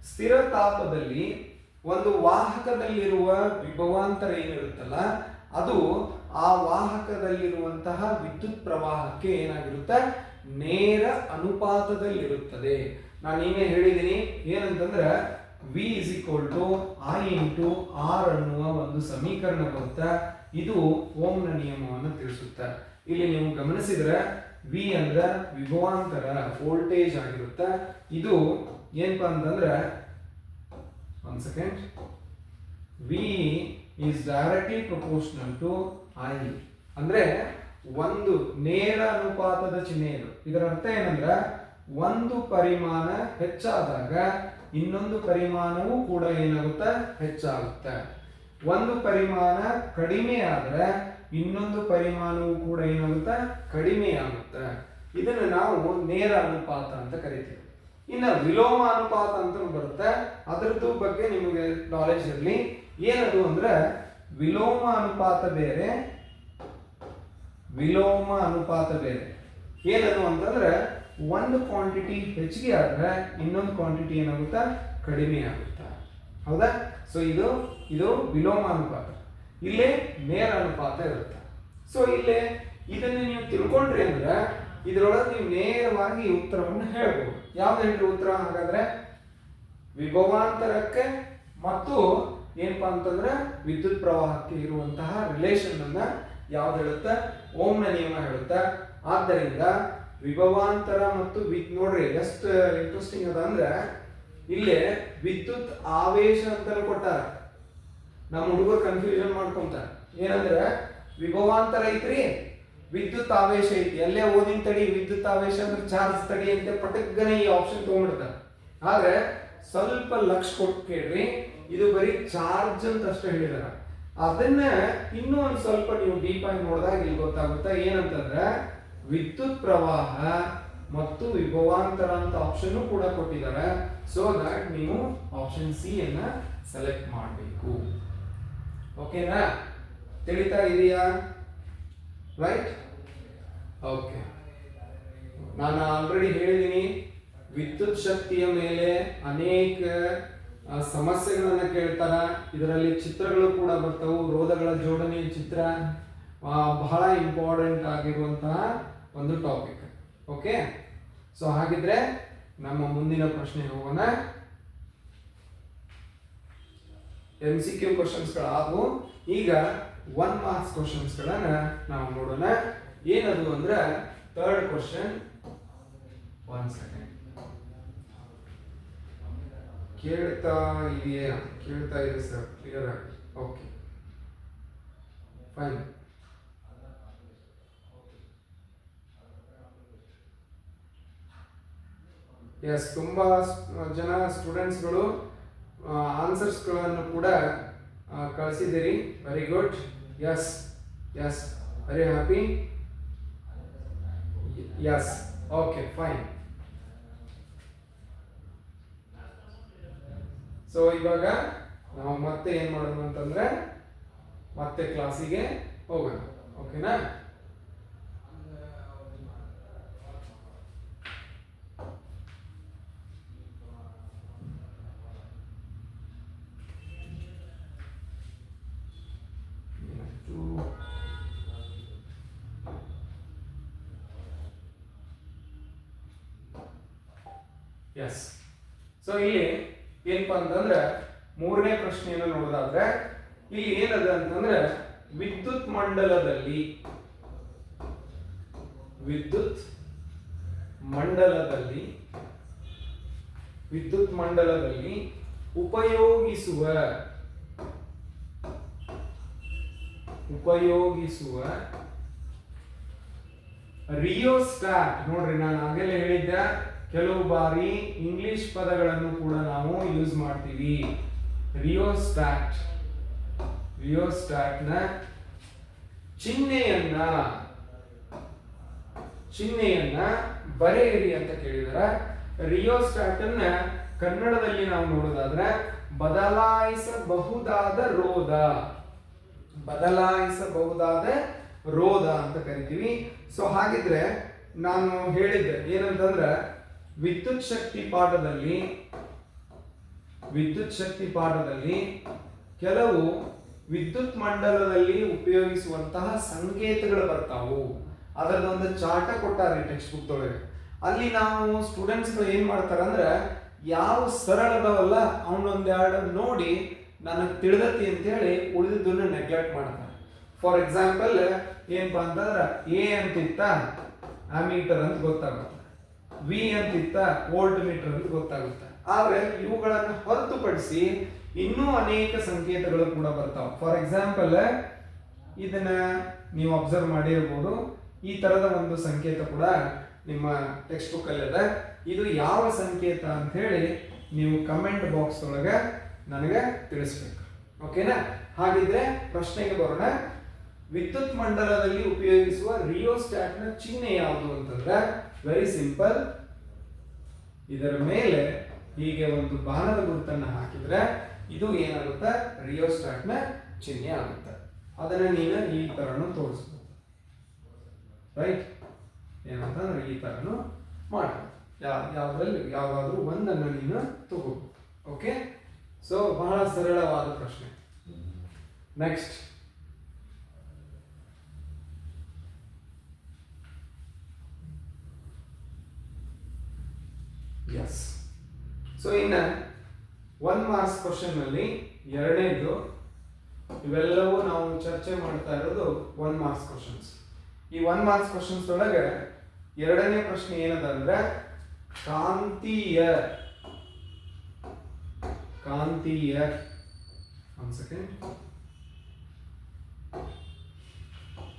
ಸ್ಥಿರ ತಾಪದಲ್ಲಿ ಒಂದು ವಾಹಕದಲ್ಲಿರುವ ವಿಭವಾಂತರ ಏನಿರುತ್ತಲ್ಲ, ಅದು ಆ ವಾಹಕದಲ್ಲಿರುವಂತಹ ವಿದ್ಯುತ್ ಪ್ರವಾಹಕ್ಕೆ ಏನಾಗಿರುತ್ತೆ, ನೇರ ಅನುಪಾತದಲ್ಲಿರುತ್ತದೆ. ನಾನು ನಿನ್ನೆ ಹೇಳಿದ್ದೀನಿ ಏನಂತಂದ್ರೆ, V is equal to I into R ಅನ್ನುವ ಒಂದು ಸಮೀಕರಣ ಬರುತ್ತೆ. ಇದು ಓಮ್ನ ನಿಯಮವನ್ನು ತಿಳಿಸುತ್ತೆ. ಇಲ್ಲಿ ನೀವು ಗಮನಿಸಿದ್ರೆ ವಿ ಅಂದ್ರೆ ವಿಭವಾಂತರ ವೋಲ್ಟೇಜ್ ಆಗಿರುತ್ತೆ. ಇದು ಏನಪ್ಪಾ ಅಂತಂದ್ರೆ ಒಂದು second, V is directly proportional to I ಅಂದ್ರೆ ಒಂದು ನೇರ ಅನುಪಾತದ ಚಿಹ್ನೆ ಇದು. ಇದರ ಅರ್ಥ ಏನಂದ್ರೆ ಒಂದು ಪರಿಮಾಣ ಹೆಚ್ಚಾದಾಗ ಇನ್ನೊಂದು ಪರಿಮಾಣವೂ ಕೂಡ ಏನಾಗುತ್ತೆ, ಹೆಚ್ಚಾಗುತ್ತೆ. ಒಂದು ಪರಿಮಾಣ ಕಡಿಮೆ ಆದ್ರೆ ಇನ್ನೊಂದು ಪರಿಮಾಣವೂ ಕೂಡ ಏನಾಗುತ್ತೆ, ಕಡಿಮೆ ಆಗುತ್ತೆ. ಇದನ್ನು ನಾವು ನೇರ ಅನುಪಾತ ಅಂತ ಕರಿತೀವಿ. ಇನ್ನು ವಿಲೋಮ ಅನುಪಾತ ಅಂತ ಬರುತ್ತೆ. ಅದರದ್ದು ಬಗ್ಗೆ ನಿಮಗೆ ನಾಲೆಜ್ ಇರಲಿ. ಏನದು ಅಂದ್ರೆ ವಿಲೋಮ ಅನುಪಾತ ಬೇರೆ, ವಿಲೋಮ ಅನುಪಾತ ಬೇರೆ. ಏನದು ಅಂತಂದ್ರೆ ಒಂದು ಕ್ವಾಂಟಿಟಿ ಹೆಚ್ಚಿಗೆ ಆದ್ರೆ ಇನ್ನೊಂದು ಕ್ವಾಂಟಿಟಿ ಏನಾಗುತ್ತೆ, ಕಡಿಮೆ ಆಗುತ್ತೆ. ಹೌದಾ? ಸೊ ಇದು ವಿಲೋಮ ಅನುಪಾತ. ಇಲ್ಲೇ ನೇರ ಅನುಪಾತ ಇರುತ್ತೆ. ಸೊ ಇಲ್ಲೇ ಇದನ್ನು ನೀವು ತಿಳ್ಕೊಂಡ್ರಿ ಅಂದ್ರೆ ಇದರೊಳಗೆ ನೀವು ನೇರವಾಗಿ ಉತ್ತರವನ್ನು ಹೇಳ್ಬೋದು. ಯಾವ್ದು ಹೇಳ್ರಿ ಉತ್ತರ? ಹಾಗಾದ್ರೆ ವಿಭವಾಂತರಕ್ಕೆ ಮತ್ತು ಏನಪ್ಪಾ ಅಂತಂದ್ರೆ ವಿದ್ಯುತ್ ಪ್ರವಾಹಕ್ಕೆ ಇರುವಂತಹ ರಿಲೇಷನ್ ಅನ್ನ ಯಾವ್ದು ಹೇಳುತ್ತೆ? ಓಮ್ನ ನಿಯಮ ಹೇಳುತ್ತೆ. ಆದ್ದರಿಂದ ವಿಭವಾಂತರ ಮತ್ತು ನೋಡ್ರಿ ಎಷ್ಟು ಇಂಟ್ರೆಸ್ಟಿಂಗ್ ಅದ ಅಂದ್ರೆ ಇಲ್ಲೇ ವಿದ್ಯುತ್ ಆವೇಶ ಅಂತಾನು ಕೊಟ್ಟಾರ. ನಮ್ಮ ಹುಡುಗರು ಕನ್ಫ್ಯೂಷನ್ ಮಾಡ್ಕೊಂತಾರೆ. ಏನಂದ್ರೆ ವಿಭವಾಂತರ ಐತ್ರಿ, ವಿದ್ಯುತ್ ಆವೇಶ ಐತಿ, ಅಲ್ಲೇ ಓದಿನ ತಡಿ ವಿದ್ಯುತ್ ಆವೇಶ ಅಂದ್ರೆ ಚಾರ್ಜ್ ತಡಿ ಅಂತ ಪಟಕ್ಕನೆ ಈ ಆಪ್ಷನ್ ತಗೊಂಡ್ಬಿಡ್ತಾರೆ. ಆದ್ರೆ ಸ್ವಲ್ಪ ಲಕ್ಷ ಕೊಟ್ಟು ಕೇಳ್ರಿ, ಇದು ಬರೀ ಚಾರ್ಜ್ ಅಂತ ಅಷ್ಟೇ ಹೇಳಿದಾರ. ಅದನ್ನ ಇನ್ನೂ ಒಂದು ಸ್ವಲ್ಪ ನೀವು ಡೀಪ್ ಆಗಿ ನೋಡಿದಾಗ ಇಲ್ಲಿ ಗೊತ್ತಾಗುತ್ತೆ. ಏನಂತಂದ್ರೆ ವಿದ್ಯುತ್ ಪ್ರವಾಹ ಮತ್ತು ವಿಭವಾಂತರ ಅಂತ ಆಪ್ಷನ್ ಕೂಡ ಕೊಟ್ಟಿದ್ದಾರೆ. ಸೊ ದಟ್ ನೀವು ಆಪ್ಷನ್ ಸಿ ಅನ್ನ ಸೆಲೆಕ್ಟ್ ಮಾಡಬೇಕು. ಓಕೆನಾ? ತಿಳಿತಾ ಇದೆಯಾ? ರೈಟ್? ಓಕೆ. ನಾನು ಆಲ್ರೆಡಿ ಹೇಳಿದ್ದೀನಿ, ವಿದ್ಯುತ್ ಶಕ್ತಿಯ ಮೇಲೆ ಅನೇಕ ಸಮಸ್ಯೆಗಳನ್ನ ಕೇಳ್ತಾರ. ಇದರಲ್ಲಿ ಚಿತ್ರಗಳು ಕೂಡ ಬರ್ತವು. ರೋಧಗಳ ಜೋಡಣೆಯ ಚಿತ್ರ ಬಹಳ ಇಂಪಾರ್ಟೆಂಟ್ ಆಗಿರುವಂತಹ ಒಂದು ಟಾಪಿಕ್. ಓಕೆ, ಸೊ ಹಾಗಿದ್ರೆ ನಮ್ಮ ಮುಂದಿನ ಪ್ರಶ್ನೆ ಹೋಗೋಣ. MCQ ಕ್ವಶನ್ಸ್ಗಳಾದವು. ಈಗ 1 ಮಾರ್ಕ್ಸ್ ಕ್ವಶನ್ಸ್ಗಳನ್ನ ನಾವು ನೋಡೋಣ. ಏನದು ಅಂದ್ರೆ ಥರ್ಡ್ ಕ್ವಶನ್. 1 ಸೆಕೆಂಡ್. ಕೇಳ್ತಾ ಇದೆಯಾ? ಕೇಳ್ತಾ ಇದೆ ಸರ್, ಕ್ಲಿಯರ್ ಆಗಿ. Okay, fine. ಎಸ್, ತುಂಬಾ ಜನ ಸ್ಟೂಡೆಂಟ್ಸ್ಗಳು ಆನ್ಸರ್ಸ್ಗಳನ್ನು ಕೂಡ ಕಳಿಸಿದ್ದೀರಿ. Very good. Yes yes, very happy. Yes, okay, fine. So ಇವಾಗ ನಾವು ಮತ್ತೆ ಏನ್ ಮಾಡೋಣ ಅಂತಂದ್ರೆ ಮತ್ತೆ ಕ್ಲಾಸಿಗೆ ಹೋಗೋಣ. ಓಕೆನಾ? ಎಸ್. ಸೊ ಇಲ್ಲಿ ಏನಪ್ಪಾ ಅಂತಂದ್ರೆ ಮೂರನೇ ಪ್ರಶ್ನೆಯನ್ನು ನೋಡೋದಾದ್ರೆ ಇಲ್ಲಿ ಏನದ ಅಂತಂದ್ರೆ ವಿದ್ಯುತ್ ಮಂಡಲದಲ್ಲಿ ಉಪಯೋಗಿಸುವ ರಿಯೋಸ್ಟಾಟ್. ನೋಡ್ರಿ, ನಾನು ಆಗಲೇ ಹೇಳಿದ್ದೆ, ಕೆಲವು ಬಾರಿ ಇಂಗ್ಲಿಷ್ ಪದಗಳನ್ನು ಕೂಡ ನಾವು ಯೂಸ್ ಮಾಡ್ತೀವಿ. ರಿಯೋಸ್ಟಾಟ್ನ ಚಿಹ್ನೆಯನ್ನ ಬರೆಯಿರಿ ಅಂತ ಕೇಳಿದಾರೆ. ರಿಯೋಸ್ಟಾಟ್ ಅನ್ನ ಕನ್ನಡದಲ್ಲಿ ನಾವು ನೋಡೋದಾದ್ರೆ ಬದಲಾಯಿಸಬಹುದಾದ ರೋಧ ಅಂತ ಕರಿತೀವಿ. ಸೊ ಹಾಗಿದ್ರೆ ನಾನು ಹೇಳಿದ್ದೆ ಏನಂತಂದ್ರೆ ವಿದ್ಯುತ್ ಶಕ್ತಿ ಪಾಠದಲ್ಲಿ ಕೆಲವು ವಿದ್ಯುತ್ ಮಂಡಲದಲ್ಲಿ ಉಪಯೋಗಿಸುವಂತಹ ಸಂಕೇತಗಳು ಬರ್ತಾವು. ಅದರದೊಂದು ಚಾರ್ಟ ಕೊಟ್ಟಾರೆ ಟೆಕ್ಸ್ಟ್ ಬುಕ್ ಒಳಗೆ. ಅಲ್ಲಿ ನಾವು ಸ್ಟೂಡೆಂಟ್ಸ್ ಏನ್ ಮಾಡ್ತಾರ ಅಂದ್ರೆ ಯಾವ ಸರಳದವಲ್ಲ ಅವನೊಂದೆರಡು ನೋಡಿ ನನಗೆ ತಿಳಿದತಿ ಅಂತೇಳಿ ಉಳಿದಿದ್ದನ್ನು ನೆಗ್ಲೆಕ್ಟ್ ಮಾಡ್ತಾರೆ. ಫಾರ್ ಎಕ್ಸಾಂಪಲ್ ಏನಪ್ಪಾ ಅಂತಂದ್ರೆ ಎ ಅಂತಿತ್ತ ಅಮೀಟರ್ ಅಂತ ಗೊತ್ತಾಗುತ್ತೆ, ವಿ ಅಂತಿತ್ತ ವೋಲ್ಟ್ ಮೀಟರ್ ಅಂತ ಗೊತ್ತಾಗುತ್ತೆ. ಆದ್ರೆ ಇವುಗಳನ್ನು ಹೊರತುಪಡಿಸಿ ಇನ್ನೂ ಅನೇಕ ಸಂಕೇತಗಳು ಕೂಡ ಬರ್ತಾವೆ. ಫಾರ್ ಎಕ್ಸಾಂಪಲ್ ಇದನ್ನ ನೀವು ಅಬ್ಸರ್ವ್ ಮಾಡಿರ್ಬೋದು, ಈ ತರದ ಒಂದು ಸಂಕೇತ ಕೂಡ ನಿಮ್ಮ ಟೆಕ್ಸ್ಟ್ ಬುಕ್ ಅಲ್ಲಿ ಇದೆ. ಇದು ಯಾವ ಸಂಕೇತ ಅಂತ ಹೇಳಿ ನೀವು ಕಮೆಂಟ್ ಬಾಕ್ಸ್ ಒಳಗೆ ನನಗೆ ತಿಳಿಸ್ಬೇಕು. ಓಕೆನಾ? ಹಾಗಿದ್ರೆ ಪ್ರಶ್ನೆಗೆ ಬರೋಣ. ವಿದ್ಯುತ್ ಮಂಡಲದಲ್ಲಿ ಉಪಯೋಗಿಸುವ ರಿಯೋಸ್ಟಾಟ್ ನ ಚಿಹ್ನೆ ಯಾವುದು ಅಂತಂದ್ರೆ ವೆರಿ ಸಿಂಪಲ್. ಇದರ ಮೇಲೆ ಹೀಗೆ ಒಂದು ಬಾಣದ ಗುರುತನ್ನು ಹಾಕಿದ್ರೆ ಇದು ಏನಾಗುತ್ತೆ, ರಿಯೋಸ್ಟಾಟ್ ನ ಚಿಹ್ನೆ ಆಗುತ್ತೆ. ಅದನ್ನ ನೀನು ಈ ತರನು ತೋರಿಸ್ಬೋದು. ರೈಟ್? ಏನಂತಂದ್ರೆ ಈ ತರನು ಮಾಡಬಹುದು. ಯಾವ್ದ್ರಲ್ಲಿ ಯಾವ್ದಾದ್ರು ಒಂದನ್ನು ನೀನು ತಗೋಬಹುದು. ಓಕೆ? ಸೊ ಬಹಳ ಸರಳವಾದ ಪ್ರಶ್ನೆ. Next, S. ಸೊ ಇನ್ನ 1 ಮಾರ್ಕ್ಸ್ ಕ್ವಶನ್ ನಲ್ಲಿ ಎರಡನೇದು, ಇವೆಲ್ಲವೂ ನಾವು ಚರ್ಚೆ ಮಾಡ್ತಾ ಇರೋದು 1 ಮಾರ್ಕ್ಸ್ ಕ್ವಶನ್ಸ್. ಈ 1 ಮಾರ್ಕ್ಸ್ ಕ್ವಶನ್ಸ್ ಒಳಗೆ ಎರಡನೇ ಪ್ರಶ್ನೆ ಏನದ ಅಂದ್ರೆ ಕಾಂತೀಯ ಒಂದು ಸೆಕೆಂಡ್,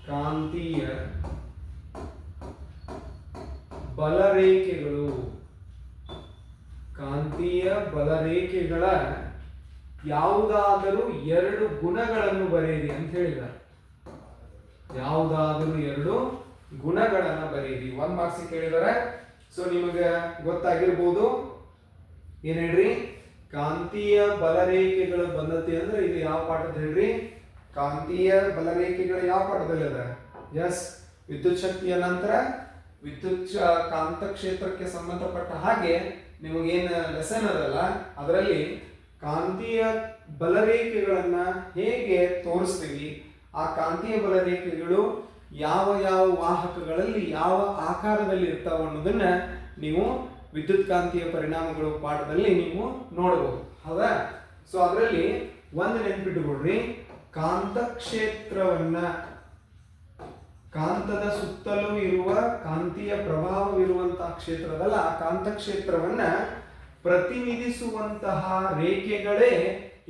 ಕಾಂತೀಯ ಬಲರೇಖೆಗಳು, ಕಾಂತೀಯ ಬಲರೇಖೆಗಳ ಯಾವುದಾದರೂ 2 ಗುಣಗಳನ್ನು ಬರೆಯಿರಿ ಅಂತ ಹೇಳಿದ್ದಾರೆ. ಯಾವುದಾದರೂ 2 ಗುಣಗಳನ್ನು ಬರೆಯಿರಿ. 1 ಮಾರ್ಕ್ಸ್ ಕೇಳಿದ್ದಾರೆ. ಸೊ ನಿಮಗೆ ಗೊತ್ತಾಗಿರ್ಬೋದು, ಏನ್ ಹೇಳ್ರಿ, ಕಾಂತೀಯ ಬಲರೇಖೆಗಳು ಬಂದತಿ ಅಂದ್ರೆ ಇದು ಯಾವ ಪಾಠದ ಹೇಳ್ರಿ, ಕಾಂತೀಯ ಬಲರೇಖೆಗಳು ಯಾವ ಪಾಠದಲ್ಲಿ ಅದ? ಎಸ್, ವಿದ್ಯುತ್ ಶಕ್ತಿಯ ನಂತರ ವಿದ್ಯುತ್ ಕಾಂತ ಕ್ಷೇತ್ರಕ್ಕೆ ಸಂಬಂಧಪಟ್ಟ ಹಾಗೆ ನಿಮಗೇನು ಲೆಸನ್ ಅದಲ್ಲ ಅದರಲ್ಲಿ ಕಾಂತೀಯ ಬಲರೇಖೆಗಳನ್ನ ಹೇಗೆ ತೋರಿಸ್ತೀವಿ, ಆ ಕಾಂತೀಯ ಬಲರೇಖೆಗಳು ಯಾವ ಯಾವ ವಾಹಕಗಳಲ್ಲಿ ಯಾವ ಆಕಾರದಲ್ಲಿ ಇರ್ತಾವ ಅನ್ನೋದನ್ನ ನೀವು ವಿದ್ಯುತ್ ಕಾಂತೀಯ ಪರಿಣಾಮಗಳು ಪಾಠದಲ್ಲಿ ನೀವು ನೋಡಬಹುದು. ಹೌದಾ? ಸೊ ಅದರಲ್ಲಿ ಒಂದು ನೆನ್ಪಿಟ್ಟುಕೊಡ್ರಿ, ಕಾಂತ ಕ್ಷೇತ್ರವನ್ನ, ಕಾಂತದ ಸುತ್ತಲೂ ಇರುವ ಕಾಂತೀಯ ಪ್ರಭಾವವಿರುವಂತಹ ಕ್ಷೇತ್ರದಲ್ಲ, ಆ ಕಾಂತ ಕ್ಷೇತ್ರವನ್ನ ಪ್ರತಿನಿಧಿಸುವಂತಹ ರೇಖೆಗಳೇ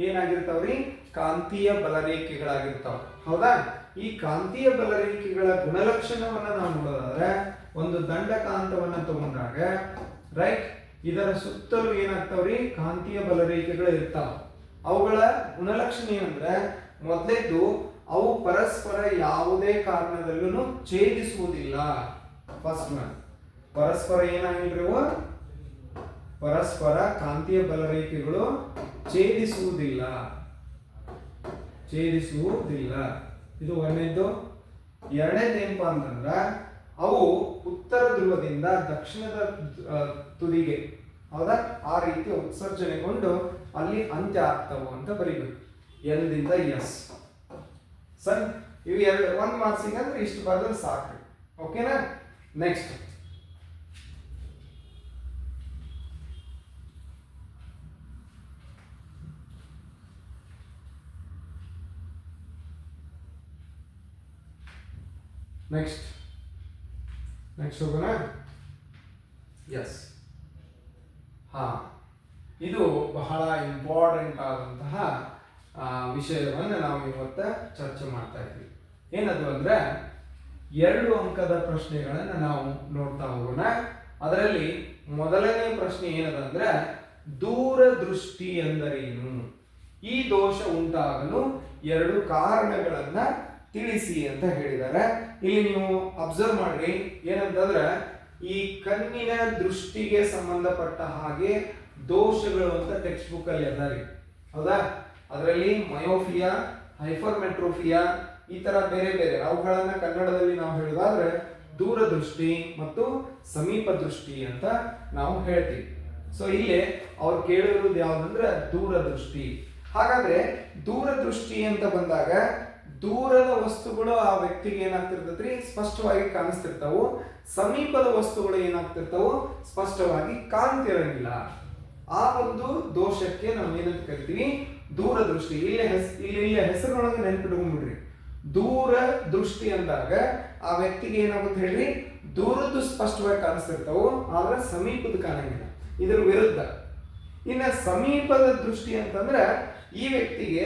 ಏನಾಗಿರ್ತಾವ್ರಿ, ಕಾಂತೀಯ ಬಲರೇಖೆಗಳಾಗಿರ್ತಾವ. ಹೌದಾ? ಈ ಕಾಂತೀಯ ಬಲರೇಖೆಗಳ ಗುಣಲಕ್ಷಣವನ್ನ ನಾವು ನೋಡೋದಾದ್ರೆ, ಒಂದು ದಂಡಕಾಂತವನ್ನ ತಗೊಂಡಾಗ ರೈಟ್, ಇದರ ಸುತ್ತಲೂ ಏನಾಗ್ತಾವ್ರಿ, ಕಾಂತೀಯ ಬಲರೇಖೆಗಳು ಇರ್ತಾವ. ಅವುಗಳ ಗುಣಲಕ್ಷಣ ಏನಂದ್ರೆ, ಮೊದಲೇದ್ದು ಅವು ಪರಸ್ಪರ ಯಾವುದೇ ಕಾರಣದಲ್ಲೂ ಛೇದಿಸುವುದಿಲ್ಲ. ಫಸ್ಟ್ ಒನ್, ಪರಸ್ಪರ ಏನಾಗಿಲ್ರಿ, ಪರಸ್ಪರ ಕಾಂತೀಯ ಬಲರೇಖೆಗಳು ಛೇದಿಸುವುದಿಲ್ಲ. ಇದು ಒಂದನೇದು. ಎರಡನೇದು ಏನಪ್ಪಾ ಅಂತಂದ್ರ, ಅವು ಉತ್ತರ ಧ್ರುವದಿಂದ ದಕ್ಷಿಣದ ತುದಿಗೆ, ಹೌದಾ, ಆ ರೀತಿ ಉತ್ಸರ್ಜನೆಗೊಂಡು ಅಲ್ಲಿ ಅಂತ್ಯ ಆಗ್ತಾವು ಅಂತ ಬರೀಬೇಕು. ಎಲ್ದಿಂದ ಎಸ್. ಸರ್ ಇವು 1 ಮಾರ್ಕ್ಸಿಂಗ್ ಅಂದ್ರೆ ಇಷ್ಟು ಬರೆದ್ರೆ ಸಾಕು. ಓಕೆನಾ? ನೆಕ್ಸ್ಟ್, ನೆಕ್ಸ್ಟ್ ಹೋಗೋಣ. ಎಸ್, ಹಾ, ಇದು ಬಹಳ ಇಂಪಾರ್ಟೆಂಟ್ ಆದಂತಹ ವಿಷಯವನ್ನು ನಾವು ಇವತ್ತು ಚರ್ಚೆ ಮಾಡ್ತಾ ಇದ್ವಿ. ಏನದು ಅಂದ್ರೆ 2 ಅಂಕದ ಪ್ರಶ್ನೆಗಳನ್ನು ನಾವು ನೋಡ್ತಾ ಹೋಗೋಣ. ಅದರಲ್ಲಿ ಮೊದಲನೇ ಪ್ರಶ್ನೆ ಏನದಂದ್ರೆ, ದೂರದೃಷ್ಟಿ ಎಂದರೇನು? ಈ ದೋಷ ಉಂಟಾಗಲು 2 ಕಾರಣಗಳನ್ನ ತಿಳಿಸಿ ಅಂತ ಹೇಳಿದ್ದಾರೆ. ಇಲ್ಲಿ ನೀವು ಅಬ್ಸರ್ವ್ ಮಾಡ್ರಿ, ಏನಂತಂದ್ರೆ ಈ ಕಣ್ಣಿನ ದೃಷ್ಟಿಗೆ ಸಂಬಂಧಪಟ್ಟ ಹಾಗೆ ದೋಷಗಳು ಅಂತ ಟೆಕ್ಸ್ಟ್ ಬುಕ್ ಅಲ್ಲಿ ಅದಾರಿ. ಹೌದಾ? ಅದರಲ್ಲಿ ಮಯೋಫಿಯಾ, ಹೈಪರ್ಮೆಟ್ರೋಫಿಯಾ, ಈ ತರ ಬೇರೆ ಬೇರೆ ಅವುಗಳನ್ನ ಕನ್ನಡದಲ್ಲಿ ನಾವು ಹೇಳೋದಾದ್ರೆ ದೂರದೃಷ್ಟಿ ಮತ್ತು ಸಮೀಪ ದೃಷ್ಟಿ ಅಂತ ನಾವು ಹೇಳ್ತೀವಿ. ಸೊ ಇಲ್ಲಿ ಅವ್ರು ಕೇಳಿರೋದು ಯಾವ್ದಂದ್ರೆ ದೂರದೃಷ್ಟಿ. ಹಾಗಾದ್ರೆ ದೂರದೃಷ್ಟಿ ಅಂತ ಬಂದಾಗ ದೂರದ ವಸ್ತುಗಳು ಆ ವ್ಯಕ್ತಿಗೆ ಏನಾಗ್ತಿರ್ತೈತ್ರಿ, ಸ್ಪಷ್ಟವಾಗಿ ಕಾಣಿಸ್ತಿರ್ತಾವು. ಸಮೀಪದ ವಸ್ತುಗಳು ಏನಾಗ್ತಿರ್ತಾವು, ಸ್ಪಷ್ಟವಾಗಿ ಕಾಣ್ತಿರಂಗಿಲ್ಲ. ಆ ಒಂದು ದೋಷಕ್ಕೆ ನಾವು ಏನಂತ ಕರಿತೀವಿ, ದೂರದೃಷ್ಟಿ. ಇಲ್ಲಿ ಹೆಸರಿನೊಳಗೆ ನೆನ್ಪಿಟ್ಕೊಂಡ್ಬಿಡ್ರಿ. ದೂರದೃಷ್ಟಿ ಅಂದಾಗ ಆ ವ್ಯಕ್ತಿಗೆ ಏನಾಗುತ್ತೆ ಹೇಳ್ರಿ, ದೂರದ್ದು ಸ್ಪಷ್ಟವಾಗಿ ಕಾಣಿಸ್ತಿರ್ತಾವು, ಆದ್ರೆ ಸಮೀಪದ ಕಾಣಂಗಿಲ್ಲ. ಇದ್ರ ವಿರುದ್ಧ ಇನ್ನ ಸಮೀಪದ ದೃಷ್ಟಿ ಅಂತಂದ್ರೆ ಈ ವ್ಯಕ್ತಿಗೆ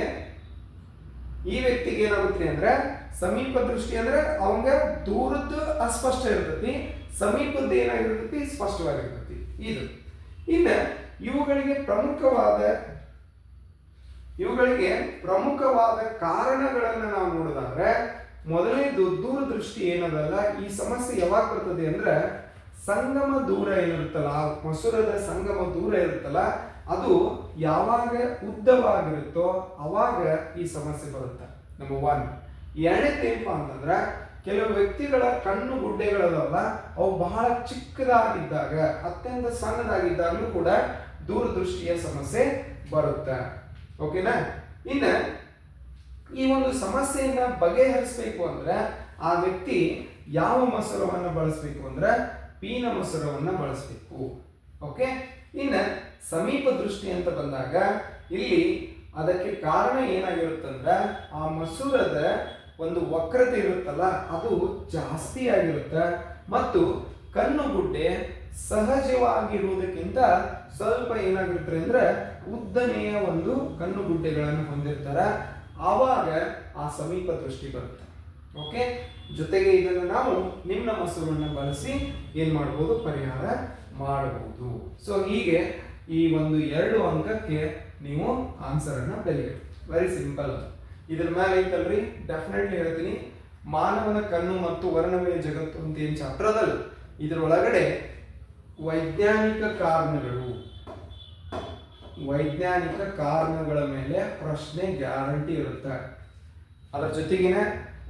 ಏನಾಗುತ್ತೆ ಅಂದ್ರೆ, ಸಮೀಪ ದೃಷ್ಟಿ ಅಂದ್ರೆ ಅವಂಗ ದೂರದ್ದು ಅಸ್ಪಷ್ಟ ಇರ್ತೈತಿ, ಸಮೀಪದ್ದು ಏನಾಗಿರ್ತೈತಿ ಸ್ಪಷ್ಟವಾಗಿರ್ತೈತಿ. ಇದು ಇನ್ನ ಇವುಗಳಿಗೆ ಪ್ರಮುಖವಾದ ಕಾರಣಗಳನ್ನ ನಾವು ನೋಡಿದ್ರೆ, ಮೊದಲನೇದು ದೂರದೃಷ್ಟಿ ಏನದಲ್ಲ, ಈ ಸಮಸ್ಯೆ ಯಾವಾಗ ಬರ್ತದೆ ಅಂದ್ರೆ ಸಂಗಮ ದೂರ ಏನಿರುತ್ತಲ್ಲ, ಮಸೂರದ ಸಂಗಮ ದೂರ ಇರುತ್ತಲ್ಲ, ಅದು ಯಾವಾಗ ಉದ್ದವಾಗಿರುತ್ತೋ ಅವಾಗ ಈ ಸಮಸ್ಯೆ ಬರುತ್ತೆ. ನಂಬರ್ 1. ಎರಡನೇದೇನಪ್ಪ ಅಂತಂದ್ರೆ, ಕೆಲವು ವ್ಯಕ್ತಿಗಳ ಕಣ್ಣು ಗುಡ್ಡೆಗಳಲ್ಲ, ಅವು ಬಹಳ ಚಿಕ್ಕದಾಗಿದ್ದಾಗ, ಅತ್ಯಂತ ಸಣ್ಣದಾಗಿದ್ದಾಗಲೂ ಕೂಡ ದೂರದೃಷ್ಟಿಯ ಸಮಸ್ಯೆ ಬರುತ್ತೆ. ಓಕೆನಾ? ಇನ್ನ ಈ ಒಂದು ಸಮಸ್ಯೆಯನ್ನ ಬಗೆಹರಿಸಬೇಕು ಅಂದ್ರೆ ಆ ವ್ಯಕ್ತಿ ಯಾವ ಮಸೂರವನ್ನ ಬಳಸಬೇಕು ಅಂದ್ರೆ ಪೀನ ಮಸೂರವನ್ನ ಬಳಸಬೇಕು. ಓಕೆ. ಇನ್ನ ಸಮೀಪ ದೃಷ್ಟಿ ಅಂತ ಬಂದಾಗ ಇಲ್ಲಿ ಅದಕ್ಕೆ ಕಾರಣ ಏನಾಗಿರುತ್ತಂದ್ರೆ, ಆ ಮಸೂರದ ಒಂದು ವಕ್ರತೆ ಇರುತ್ತಲ್ಲ ಅದು ಜಾಸ್ತಿ ಆಗಿರುತ್ತೆ, ಮತ್ತು ಕಣ್ಣುಗುಡ್ಡೆ ಸಹಜವಾಗಿರುವುದಕ್ಕಿಂತ ಸ್ವಲ್ಪ ಏನಾಗಿರುತ್ತೆ ಅಂದ್ರೆ ಉದ್ದನೆಯ ಒಂದು ಕಣ್ಣುಗುಡ್ಡೆಗಳನ್ನು ಹೊಂದಿರ್ತಾರೆ. ಆವಾಗ ಆ ಸಮೀಪ ದೃಷ್ಟಿ ಬರುತ್ತೆ. ಓಕೆ. ಜೊತೆಗೆ ಇದನ್ನು ನಾವು ನಿಮ್ನ ಮಸೂರನ್ನು ಬಳಸಿ ಏನ್ ಮಾಡಬಹುದು, ಪರಿಹಾರ ಮಾಡಬಹುದು. ಸೊ ಹೀಗೆ ಈ ಒಂದು 2 ಅಂಕಕ್ಕೆ ನೀವು ಆನ್ಸರ್ ಅನ್ನ ಬರೀಬೇಕು. Very simple. ಇದ್ರ ಮೇಲೆ ಐತಲ್ರಿ, ಡೆಫಿನೆಟ್ಲಿ ಹೇಳ್ತೀನಿ, ಮಾನವನ ಕಣ್ಣು ಮತ್ತು ವರ್ಣಮಯ ಜಗತ್ತು ಅಂತ ಏನ್ ಚಾಪ್ಟರ್ ಅದಲ್ಲ, ಇದರೊಳಗಡೆ ವೈಜ್ಞಾನಿಕ ಕಾರಣಗಳ ಮೇಲೆ ಪ್ರಶ್ನೆ ಗ್ಯಾರಂಟಿ ಇರುತ್ತೆ. ಅದರ ಜೊತೆಗಿನ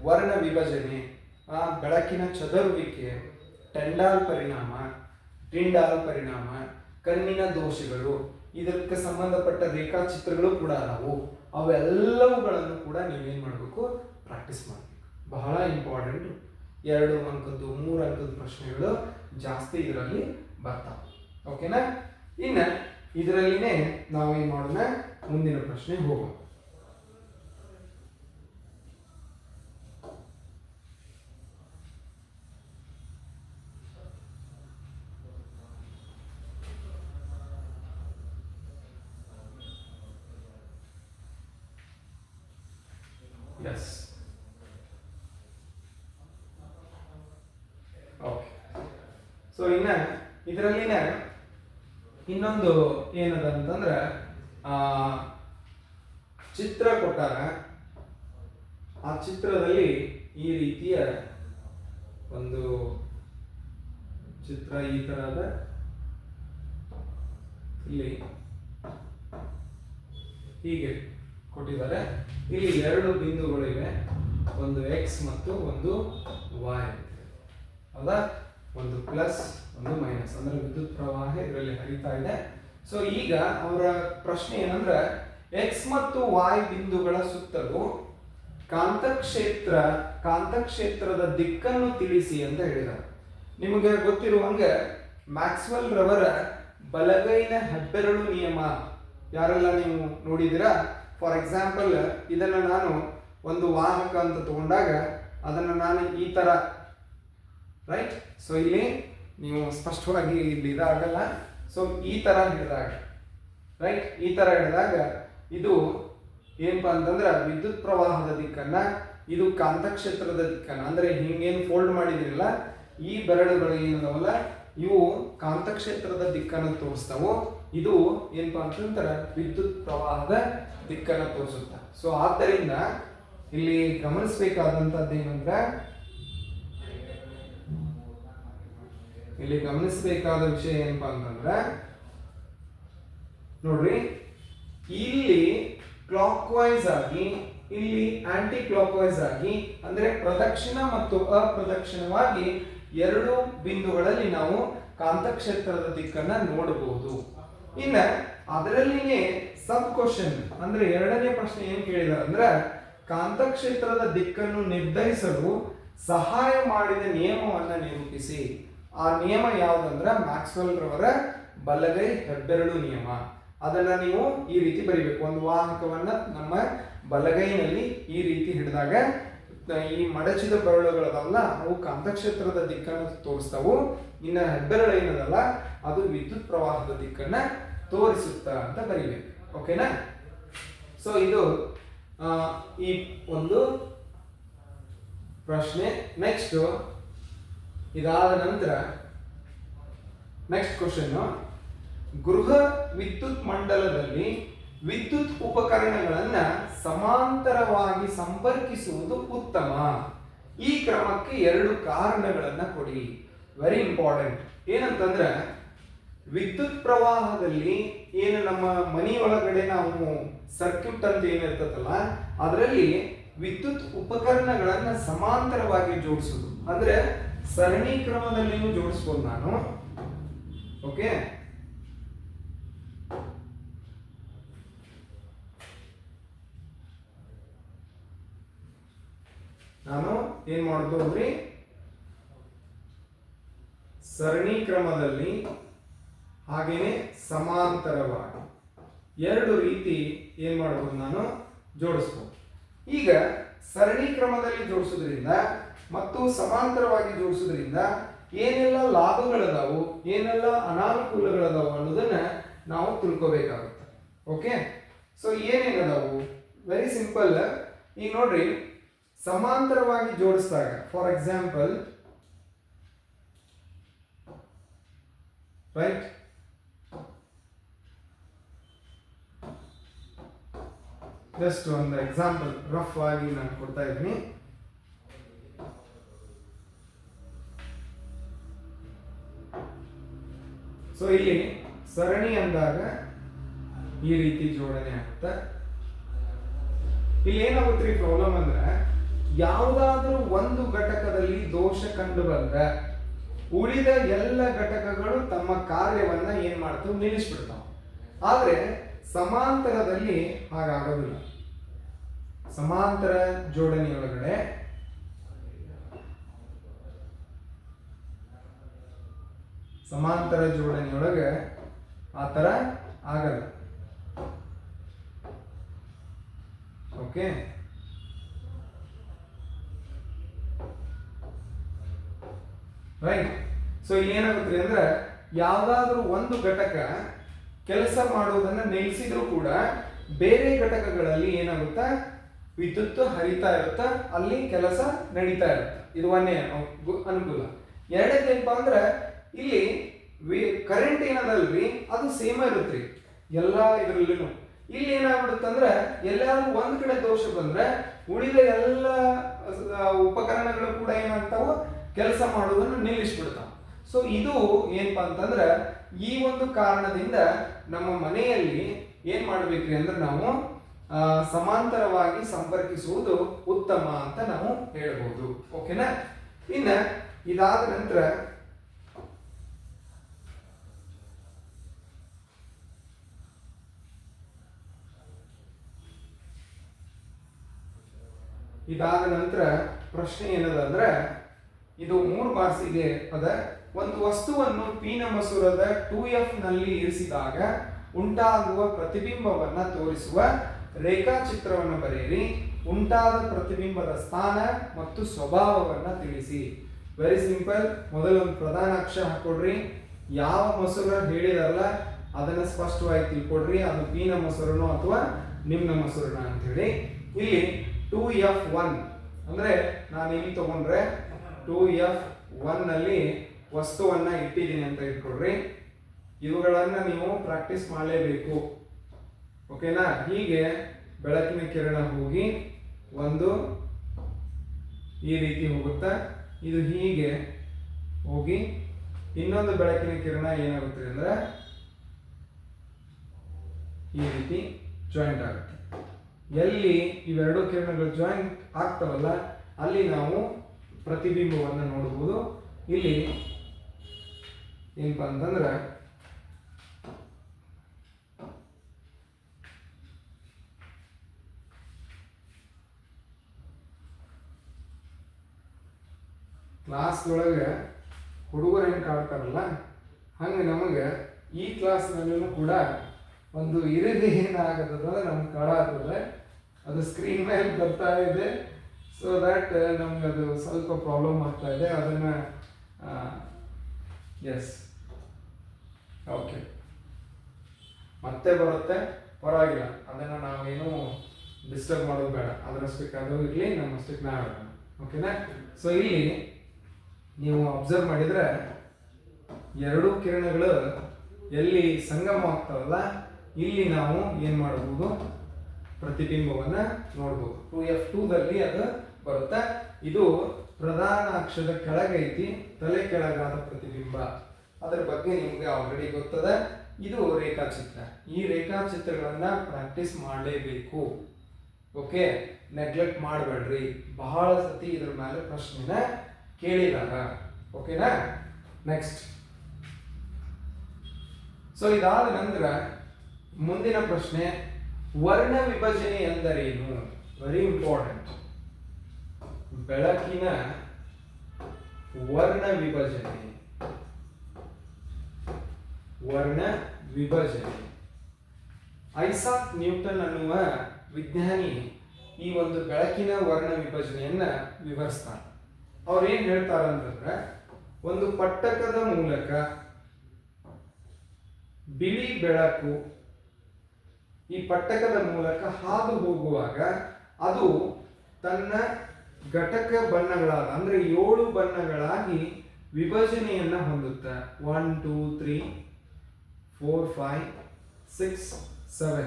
ವರ್ಣ ವಿಭಜನೆ, ಬೆಳಕಿನ ಚದುರುವಿಕೆ, ಟಿಂಡಾಲ್ ಪರಿಣಾಮ, ಕಣ್ಣಿನ ದೋಷಗಳು, ಇದಕ್ಕೆ ಸಂಬಂಧಪಟ್ಟ ರೇಖಾಚಿತ್ರಗಳು ಕೂಡ ಅದಾವು. ಅವೆಲ್ಲವುಗಳನ್ನು ಕೂಡ ನೀವೇನ್ ಮಾಡಬೇಕು, ಪ್ರಾಕ್ಟೀಸ್ ಮಾಡಬೇಕು. ಬಹಳ ಇಂಪಾರ್ಟೆಂಟ್. 2 ಅಂಕದ್ದು 3 ಅಂಕದ ಪ್ರಶ್ನೆಗಳು ಜಾಸ್ತಿ ಇದರಲ್ಲಿ ಬರ್ತಾವೆ. ಓಕೆನಾ? ಇನ್ನ ಇದರಲ್ಲಿನೇ ನಾವೇನ್ ಮಾಡೋಣ, ಮುಂದಿನ ಪ್ರಶ್ನೆ ಹೋಗೋಣ. ಎಸ್. ಓಕೆ. ಸೊ ಇನ್ನ ಇದರಲ್ಲಿನ ಇನ್ನೊಂದು ಏನದ ಅಂತಂದ್ರೆ, ಚಿತ್ರ ಕೊಟ್ಟಾಗ ಆ ಚಿತ್ರದಲ್ಲಿ ಈ ರೀತಿಯ ಒಂದು ಚಿತ್ರ ಈ ತರದ ಇಲ್ಲಿ ಹೀಗೆ ಕೊಟ್ಟಿದ್ದಾರೆ. ಇಲ್ಲಿ 2 ಬಿಂದುಗಳಿವೆ, ಒಂದು X ಮತ್ತು ಒಂದು Y. ಹೌದಾ? ಒಂದು ಪ್ಲಸ್ ಒಂದು ಮೈನಸ್, ಅಂದ್ರೆ ವಿದ್ಯುತ್ ಪ್ರವಾಹ ಇದರಲ್ಲಿ ಹರಿತಾ ಇದೆ. ಸೊ ಈಗ ಅವರ ಪ್ರಶ್ನೆ ಏನಂದ್ರೆ, X ಮತ್ತು Y ಬಿಂದುಗಳ ಸುತ್ತಲೂ ಕಾಂತಕ್ಷೇತ್ರದ ದಿಕ್ಕನ್ನು ತಿಳಿಸಿ ಅಂತ ಹೇಳಿದ್ದಾರೆ. ನಿಮಗೆ ಗೊತ್ತಿರುವಂಗೆ ಮ್ಯಾಕ್ಸ್ವೆಲ್ ರವರ ಬಲಗೈನ ಹೆಬ್ಬೆರಳು ನಿಯಮ ಯಾರೆಲ್ಲ ನೀವು ನೋಡಿದಿರಾ? ಫಾರ್ ಎಕ್ಸಾಂಪಲ್, ಇದನ್ನು ನಾನು ಒಂದು ವಾಹಕ ಅಂತ ತಗೊಂಡಾಗ ಅದನ್ನು ನಾನು ಈ ತರ, ರೈಟ್? ಸೊ ಇಲ್ಲಿ ನೀವು ಸ್ಪಷ್ಟವಾಗಿ ಇಲ್ಲಿ ಇದಾಗಲ್ಲ. ಸೊ ಈ ತರ ಹಿಡಿದಾಗ, ರೈಟ್, ಈ ತರ ಹಿಡಿದಾಗ ಇದು ಏನಪ್ಪಾ ಅಂತಂದ್ರೆ ವಿದ್ಯುತ್ ಪ್ರವಾಹದ ದಿಕ್ಕನ್ನ, ಇದು ಕಾಂತಕ್ಷೇತ್ರದ ದಿಕ್ಕನ್ನ, ಅಂದ್ರೆ ಹಿಂಗೇನು ಫೋಲ್ಡ್ ಮಾಡಿದಿರಲ್ಲ ಈ ಬೆರಳುಗಳು ಏನದವಲ್ಲ ಇವು ಕಾಂತಕ್ಷೇತ್ರದ ದಿಕ್ಕನ್ನು ತೋರಿಸ್ತಾವು. ಇದು ಏನಪ್ಪಾ ಅಂತಂದ್ರೆ ವಿದ್ಯುತ್ ಪ್ರವಾಹದ ದಿಕ್ಕನ್ನು ತೋರಿಸುತ್ತೆ. ಸೊ ಆದ್ದರಿಂದ ಇಲ್ಲಿ ಗಮನಿಸಬೇಕಾದಂತದ್ದು ಏನಂದ್ರೆ, ಇಲ್ಲಿ ಗಮನಿಸಬೇಕಾದ ವಿಷಯ ಏನಪ್ಪಾ ಅಂತಂದ್ರೆ, ನೋಡ್ರಿ, ಇಲ್ಲಿ ಕ್ಲಾಕ್ ವೈಸ್ ಆಗಿ, ಇಲ್ಲಿ ಆಂಟಿ ಕ್ಲಾಕ್ ವೈಸ್ ಆಗಿ, ಅಂದ್ರೆ ಪ್ರದಕ್ಷಿಣ ಮತ್ತು ಅಪ್ರದಕ್ಷಿಣವಾಗಿ 2 ಬಿಂದುಗಳಲ್ಲಿ ನಾವು ಕಾಂತಕ್ಷೇತ್ರದ ದಿಕ್ಕನ್ನ ನೋಡಬಹುದು. ಇನ್ನ ಅದರಲ್ಲಿನೇ ಸಬ್ ಕ್ವಶನ್ ಅಂದ್ರೆ 2ನೇ ಪ್ರಶ್ನೆ ಏನ್ ಕೇಳಿದಾರೆ ಅಂದ್ರೆ, ಕಾಂತಕ್ಷೇತ್ರದ ದಿಕ್ಕನ್ನು ನಿರ್ಧರಿಸಲು ಸಹಾಯ ಮಾಡಿದ ನಿಯಮವನ್ನ ನಿರೂಪಿಸಿ. ಆ ನಿಯಮ ಯಾವುದಂದ್ರೆ ಮ್ಯಾಕ್ಸ್ವೆಲ್ ರವರ ಬಲಗೈ ಹೆಬ್ಬೆರಳು ನಿಯಮ. ಅದನ್ನ ನೀವು ಈ ರೀತಿ ಬರಿಬೇಕು. ಒಂದು ವಾಹಕವನ್ನ ನಮ್ಮ ಬಲಗೈನಲ್ಲಿ ಈ ರೀತಿ ಹಿಡಿದಾಗ ಈ ಮಡಚಿದ ಬೆರಳುಗಳದಲ್ಲ ಅವು ಕಾಂತಕ್ಷೇತ್ರದ ದಿಕ್ಕನ್ನು ತೋರಿಸ್ತಾವು. ಇನ್ನ ಹೆಬ್ಬೆರಳು ಏನದಲ್ಲ ಅದು ವಿದ್ಯುತ್ ಪ್ರವಾಹದ ದಿಕ್ಕನ್ನ ತೋರಿಸುತ್ತ ಅಂತ ಬರಿಬೇಕು. ಓಕೆನಾ? ಸೊ ಇದು ಈ ಒಂದು ಪ್ರಶ್ನೆ. ನೆಕ್ಸ್ಟ್ ಇದಾದ ನಂತರ ನೆಕ್ಸ್ಟ್ ಕ್ವಶನ್, ಗೃಹ ವಿದ್ಯುತ್ ಮಂಡಲದಲ್ಲಿ ವಿದ್ಯುತ್ ಉಪಕರಣಗಳನ್ನ ಸಮಾಂತರವಾಗಿ ಸಂಪರ್ಕಿಸುವುದು ಉತ್ತಮ. ಈ ಕ್ರಮಕ್ಕೆ 2 ಕಾರಣಗಳನ್ನ ಕೊಡಿ. Very important. ಏನಂತಂದ್ರೆ ವಿದ್ಯುತ್ ಪ್ರವಾಹದಲ್ಲಿ ಏನು ನಮ್ಮ ಮನೆಯೊಳಗಡೆ ನಾವು ಸರ್ಕ್ಯೂಟ್ ಅಂತ ಏನಿರ್ತದಲ್ಲ ಅದರಲ್ಲಿ ವಿದ್ಯುತ್ ಉಪಕರಣಗಳನ್ನ ಸಮಾಂತರವಾಗಿ ಜೋಡಿಸುವುದು ಅಂದ್ರೆ ಸರಣಿ ಕ್ರಮದಲ್ಲಿಯೂ ಜೋಡಿಸ್ಬೋದು ನಾನು. ಓಕೆ, ನಾನು ಏನ್ ಮಾಡೋದು ಅಂದ್ರೆ ಸರಣಿ ಕ್ರಮದಲ್ಲಿ ಹಾಗೇನೆ ಸಮಾಂತರವಾಗಿ 2 ರೀತಿ ಏನ್ ಮಾಡಬಹುದು ನಾನು ಜೋಡಿಸಬಹುದು. ಈಗ ಸರಣಿ ಕ್ರಮದಲ್ಲಿ ಜೋಡಿಸೋದ್ರಿಂದ ಮತ್ತು ಸಮಾಂತರವಾಗಿ ಜೋಡಿಸೋದ್ರಿಂದ ಏನೆಲ್ಲ ಲಾಭಗಳದಾವು ಏನೆಲ್ಲ ಅನಾನುಕೂಲಗಳದಾವು ಅನ್ನೋದನ್ನ ನಾವು ತಿಳ್ಕೋಬೇಕಾಗುತ್ತೆ. ಓಕೆ, ಸೊ ಏನೇನದಾವು? Very simple. ಈಗ ನೋಡ್ರಿ, ಸಮಾಂತರವಾಗಿ ಜೋಡಿಸಿದಾಗ ಫಾರ್ ಎಕ್ಸಾಂಪಲ್ ರೈಟ್, ಜಸ್ಟ್ ಒಂದು ಎಕ್ಸಾಂಪಲ್ ರಫ್ ಆಗಿ ನಾನು ಕೊಡ್ತಾ ಇದ್ದೀನಿ. ಸೊ ಇಲ್ಲಿ ಸರಣಿ ಅಂದಾಗ ಈ ರೀತಿ ಜೋಡಣೆ ಆಗುತ್ತೆ. ಇಲ್ಲಿ ಏನಾಗುತ್ತೆ ಪ್ರಾಬ್ಲಮ್ ಅಂದ್ರೆ ಯಾವುದಾದ್ರೂ ಒಂದು ಘಟಕದಲ್ಲಿ ದೋಷ ಕಂಡು ಬಂದ್ರೆ ಉಳಿದ ಎಲ್ಲ ಘಟಕಗಳು ತಮ್ಮ ಕಾರ್ಯವನ್ನ ಏನ್ ಮಾಡ್ತಾವೆ ನಿಲ್ಲಿಸ್ಬಿಡ್ತಾವ. ಆದ್ರೆ ಸಮಾಂತರದಲ್ಲಿ ಹಾಗಾಗೋದಿಲ್ಲ. ಸಮಾಂತರ ಜೋಡಣೆಯೊಳಗಡೆ ಆ ತರ ಆಗಲ್ಲ. Okay, right. ಸೊ ಇಲ್ಲಿ ಏನಾಗುತ್ತೆ ಅಂದ್ರೆ ಯಾವ್ದಾದ್ರೂ ಒಂದು ಘಟಕ ಕೆಲಸ ಮಾಡುವುದನ್ನ ನಿಲ್ಲಿಸಿದ್ರು ಕೂಡ ಬೇರೆ ಘಟಕಗಳಲ್ಲಿ ಏನಾಗುತ್ತಾ ವಿದ್ಯುತ್ ಹರಿತಾ ಇರುತ್ತಾ, ಅಲ್ಲಿ ಕೆಲಸ ನಡೀತಾ ಇರುತ್ತೆ. ಇದು ಒಂದೇ ಅನುಕೂಲ. ಎರಡನೇದೇನಪ್ಪ ಅಂದ್ರೆ ಇಲ್ಲಿ ಕರೆಂಟ್ ಏನದಲ್ರಿ ಅದು ಸೇಮ್ ಇರುತ್ತೆ ಎಲ್ಲ ಇದ್ರಲ್ಲೂ. ಇಲ್ಲಿ ಏನಾಗ್ಬಿಡುತ್ತಂದ್ರೆ ಎಲ್ಲಾದ್ರೂ ಒಂದ್ ಕಡೆ ದೋಷ ಬಂದ್ರೆ ಉಳಿದ ಎಲ್ಲ ಉಪಕರಣಗಳು ಕೂಡ ಏನಾಗ್ತಾವ ಕೆಲಸ ಮಾಡುವುದನ್ನು ನಿಲ್ಲಿಸ್ಬಿಡ್ತಾವ. ಸೊ ಇದು ಏನಪ್ಪಾ ಅಂತಂದ್ರೆ ಈ ಒಂದು ಕಾರಣದಿಂದ ನಮ್ಮ ಮನೆಯಲ್ಲಿ ಏನ್ ಮಾಡ್ಬೇಕ್ರಿ ಅಂದ್ರೆ ನಾವು ಸಮಾಂತರವಾಗಿ ಸಂಪರ್ಕಿಸುವುದು ಉತ್ತಮ ಅಂತ ನಾವು ಹೇಳ್ಬೋದು. ಓಕೆನಾ? ಇನ್ನ ಇದಾದ ನಂತರ ಪ್ರಶ್ನೆ ಏನದ ಅಂದ್ರೆ ಇದು 3 ಮಾರ್ಕ್ಸಿಗೆ ಅದ. ಒಂದು ವಸ್ತುವನ್ನು ಪೀನ ಮಸೂರದ 2F ನಲ್ಲಿ ಇರಿಸಿದಾಗ ಉಂಟಾಗುವ ಪ್ರತಿಬಿಂಬವನ್ನ ತೋರಿಸುವ ರೇಖಾಚಿತ್ರವನ್ನು ಬರೆಯಿರಿ. ಉಂಟಾದ ಪ್ರತಿಬಿಂಬದ ಸ್ಥಾನ ಮತ್ತು ಸ್ವಭಾವವನ್ನ ತಿಳಿಸಿ. Very simple. ಮೊದಲೊಂದು ಪ್ರಧಾನ ಅಕ್ಷ ಹಾಕೊಡ್ರಿ. ಯಾವ ಮಸೂರ ಹೇಳಿದಾರಲ್ಲ ಅದನ್ನ ಸ್ಪಷ್ಟವಾಗಿ ತಿಳ್ಕೊಡ್ರಿ. ಅದು ಪೀನ ಮಸೂರನೋ ಅಥವಾ ನಿಮ್ನ ಮಸೂರನ ಅಂತ ಹೇಳಿ. ಇಲ್ಲಿ 2F1 ಅಂದ್ರೆ ನಾನು ಇಲ್ಲಿ ತಗೊಂಡ್ರೆ 2F1 ನಲ್ಲಿ ವಸ್ತುವನ್ನ ಇಟ್ಟಿದ್ದೀನಿ ಅಂತ ಇಟ್ಕೊಡ್ರಿ. ಇವುಗಳನ್ನ ನೀವು ಪ್ರಾಕ್ಟೀಸ್ ಮಾಡಲೇಬೇಕು. ಓಕೆನಾ? ಹೀಗೆ ಬೆಳಕಿನ ಕಿರಣ ಹೋಗಿ ಒಂದು ಈ ರೀತಿ ಹೋಗುತ್ತಾ, ಇದು ಹೀಗೆ ಹೋಗಿ ಇನ್ನೊಂದು ಬೆಳಕಿನ ಕಿರಣ ಏನಾಗುತ್ತೆ ಅಂದ್ರೆ ಈ ರೀತಿ ಜಾಯಿಂಟ್ ಆಗುತ್ತೆ. ಎಲ್ಲಿ ಇವೆರಡು ಕಿರಣಗಳು ಜಾಯಿಂಟ್ ಆಗ್ತಾವಲ್ಲ ಅಲ್ಲಿ ನಾವು ಪ್ರತಿಬಿಂಬವನ್ನು ನೋಡಬಹುದು. ಇಲ್ಲಿ ಏನಪ್ಪಾ ಅಂತಂದ್ರೆ ಕ್ಲಾಸ್ ಒಳಗೆ ಹುಡುಗರು ಹೆಂಗೆ ಕಾಡ್ತಾರಲ್ಲ ಹಂಗೆ ನಮಗೆ ಈ ಕ್ಲಾಸ್ನಲ್ಲೂ ಕೂಡ ಒಂದು ಇರಲಿ ಏನಾಗತ್ತಂದ್ರೆ ನಮ್ಗೆ ಕಾಳ ಆಗ್ತದೆ, ಅದು ಸ್ಕ್ರೀನ್ ಮೇಲೆ ಬರ್ತಾ ಇದೆ. ಸೊ ದ್ಯಾಟ್ ನಮ್ಗೆ ಅದು ಸ್ವಲ್ಪ ಪ್ರಾಬ್ಲಮ್ ಆಗ್ತಾ ಇದೆ. ಅದನ್ನು ಎಸ್ ಓಕೆ ಮತ್ತೆ ಬರುತ್ತೆ, ಪರವಾಗಿಲ್ಲ, ಅದನ್ನು ನಾವೇನು ಡಿಸ್ಟರ್ಬ್ ಮಾಡೋದು ಬೇಡ. ಅದರಷ್ಟಕ್ಕೆ ಅದು ಇರಲಿ, ನಮ್ಮಷ್ಟಕ್ಕೆ ನಾವು ಓಕೆನಾ. ಸೊ ಇಲ್ಲಿ ನೀವು ಅಬ್ಸರ್ವ್ ಮಾಡಿದರೆ ಎರಡೂ ಕಿರಣಗಳು ಎಲ್ಲಿ ಸಂಗಮ ಆಗ್ತಾವಲ್ಲ, ಇಲ್ಲಿ ನಾವು ಏನು ಮಾಡ್ಬೋದು, ಪ್ರತಿಬಿಂಬವನ್ನು ನೋಡ್ಬೋದು. 2F2ದಲ್ಲಿ ಅದು ಬರುತ್ತೆ. ಇದು ಪ್ರಧಾನ ಅಕ್ಷದ ಕೆಳಗೈತಿ, ತಲೆ ಕೆಳಗಾದ ಪ್ರತಿಬಿಂಬ. ಅದರ ಬಗ್ಗೆ ನಿಮಗೆ ಆಲ್ರೆಡಿ ಗೊತ್ತದೆ. ಇದು ರೇಖಾಚಿತ್ರ. ಈ ರೇಖಾಚಿತ್ರಗಳನ್ನ ಪ್ರಾಕ್ಟೀಸ್ ಮಾಡಲೇಬೇಕು. ಓಕೆ, ನೆಗ್ಲೆಕ್ಟ್ ಮಾಡಬೇಡ್ರಿ. ಬಹಳ ಸತಿ ಇದ್ರ ಮೇಲೆ ಪ್ರಶ್ನೆನ ಕೇಳಿದಾರ. ಓಕೆನಾ. ನೆಕ್ಸ್ಟ್, ಸೊ ಇದಾದ ನಂತರ ಮುಂದಿನ ಪ್ರಶ್ನೆ, ವರ್ಣ ವಿಭಜನೆ ಎಂದರೇನು? Very important. ಬೆಳಕಿನ ವರ್ಣ ವಿಭಜನೆ. ವರ್ಣ ವಿಭಜನೆ. ಐಸಾಕ್ ನ್ಯೂಟನ್ ಅನ್ನುವ ವಿಜ್ಞಾನಿ ಈ ಒಂದು ಬೆಳಕಿನ ವರ್ಣ ವಿಭಜನೆಯನ್ನ ವಿವರಿಸ್ತಾನೆ. ಅವ್ರು ಏನ್ ಹೇಳ್ತಾರೆ ಅಂತಂದ್ರೆ, ಒಂದು ಪಟ್ಟಕದ ಮೂಲಕ ಬಿಳಿ ಬೆಳಕು ಈ ಪಟ್ಟಕದ ಮೂಲಕ ಹಾದು ಹೋಗುವಾಗ ಅದು ತನ್ನ ಘಟಕ ಬಣ್ಣಗಳಾದ ಅಂದ್ರೆ 7 ಬಣ್ಣಗಳಾಗಿ ವಿಭಜನೆಯನ್ನ ಹೊಂದುತ್ತೆ. 1 2 3 4 5 6 7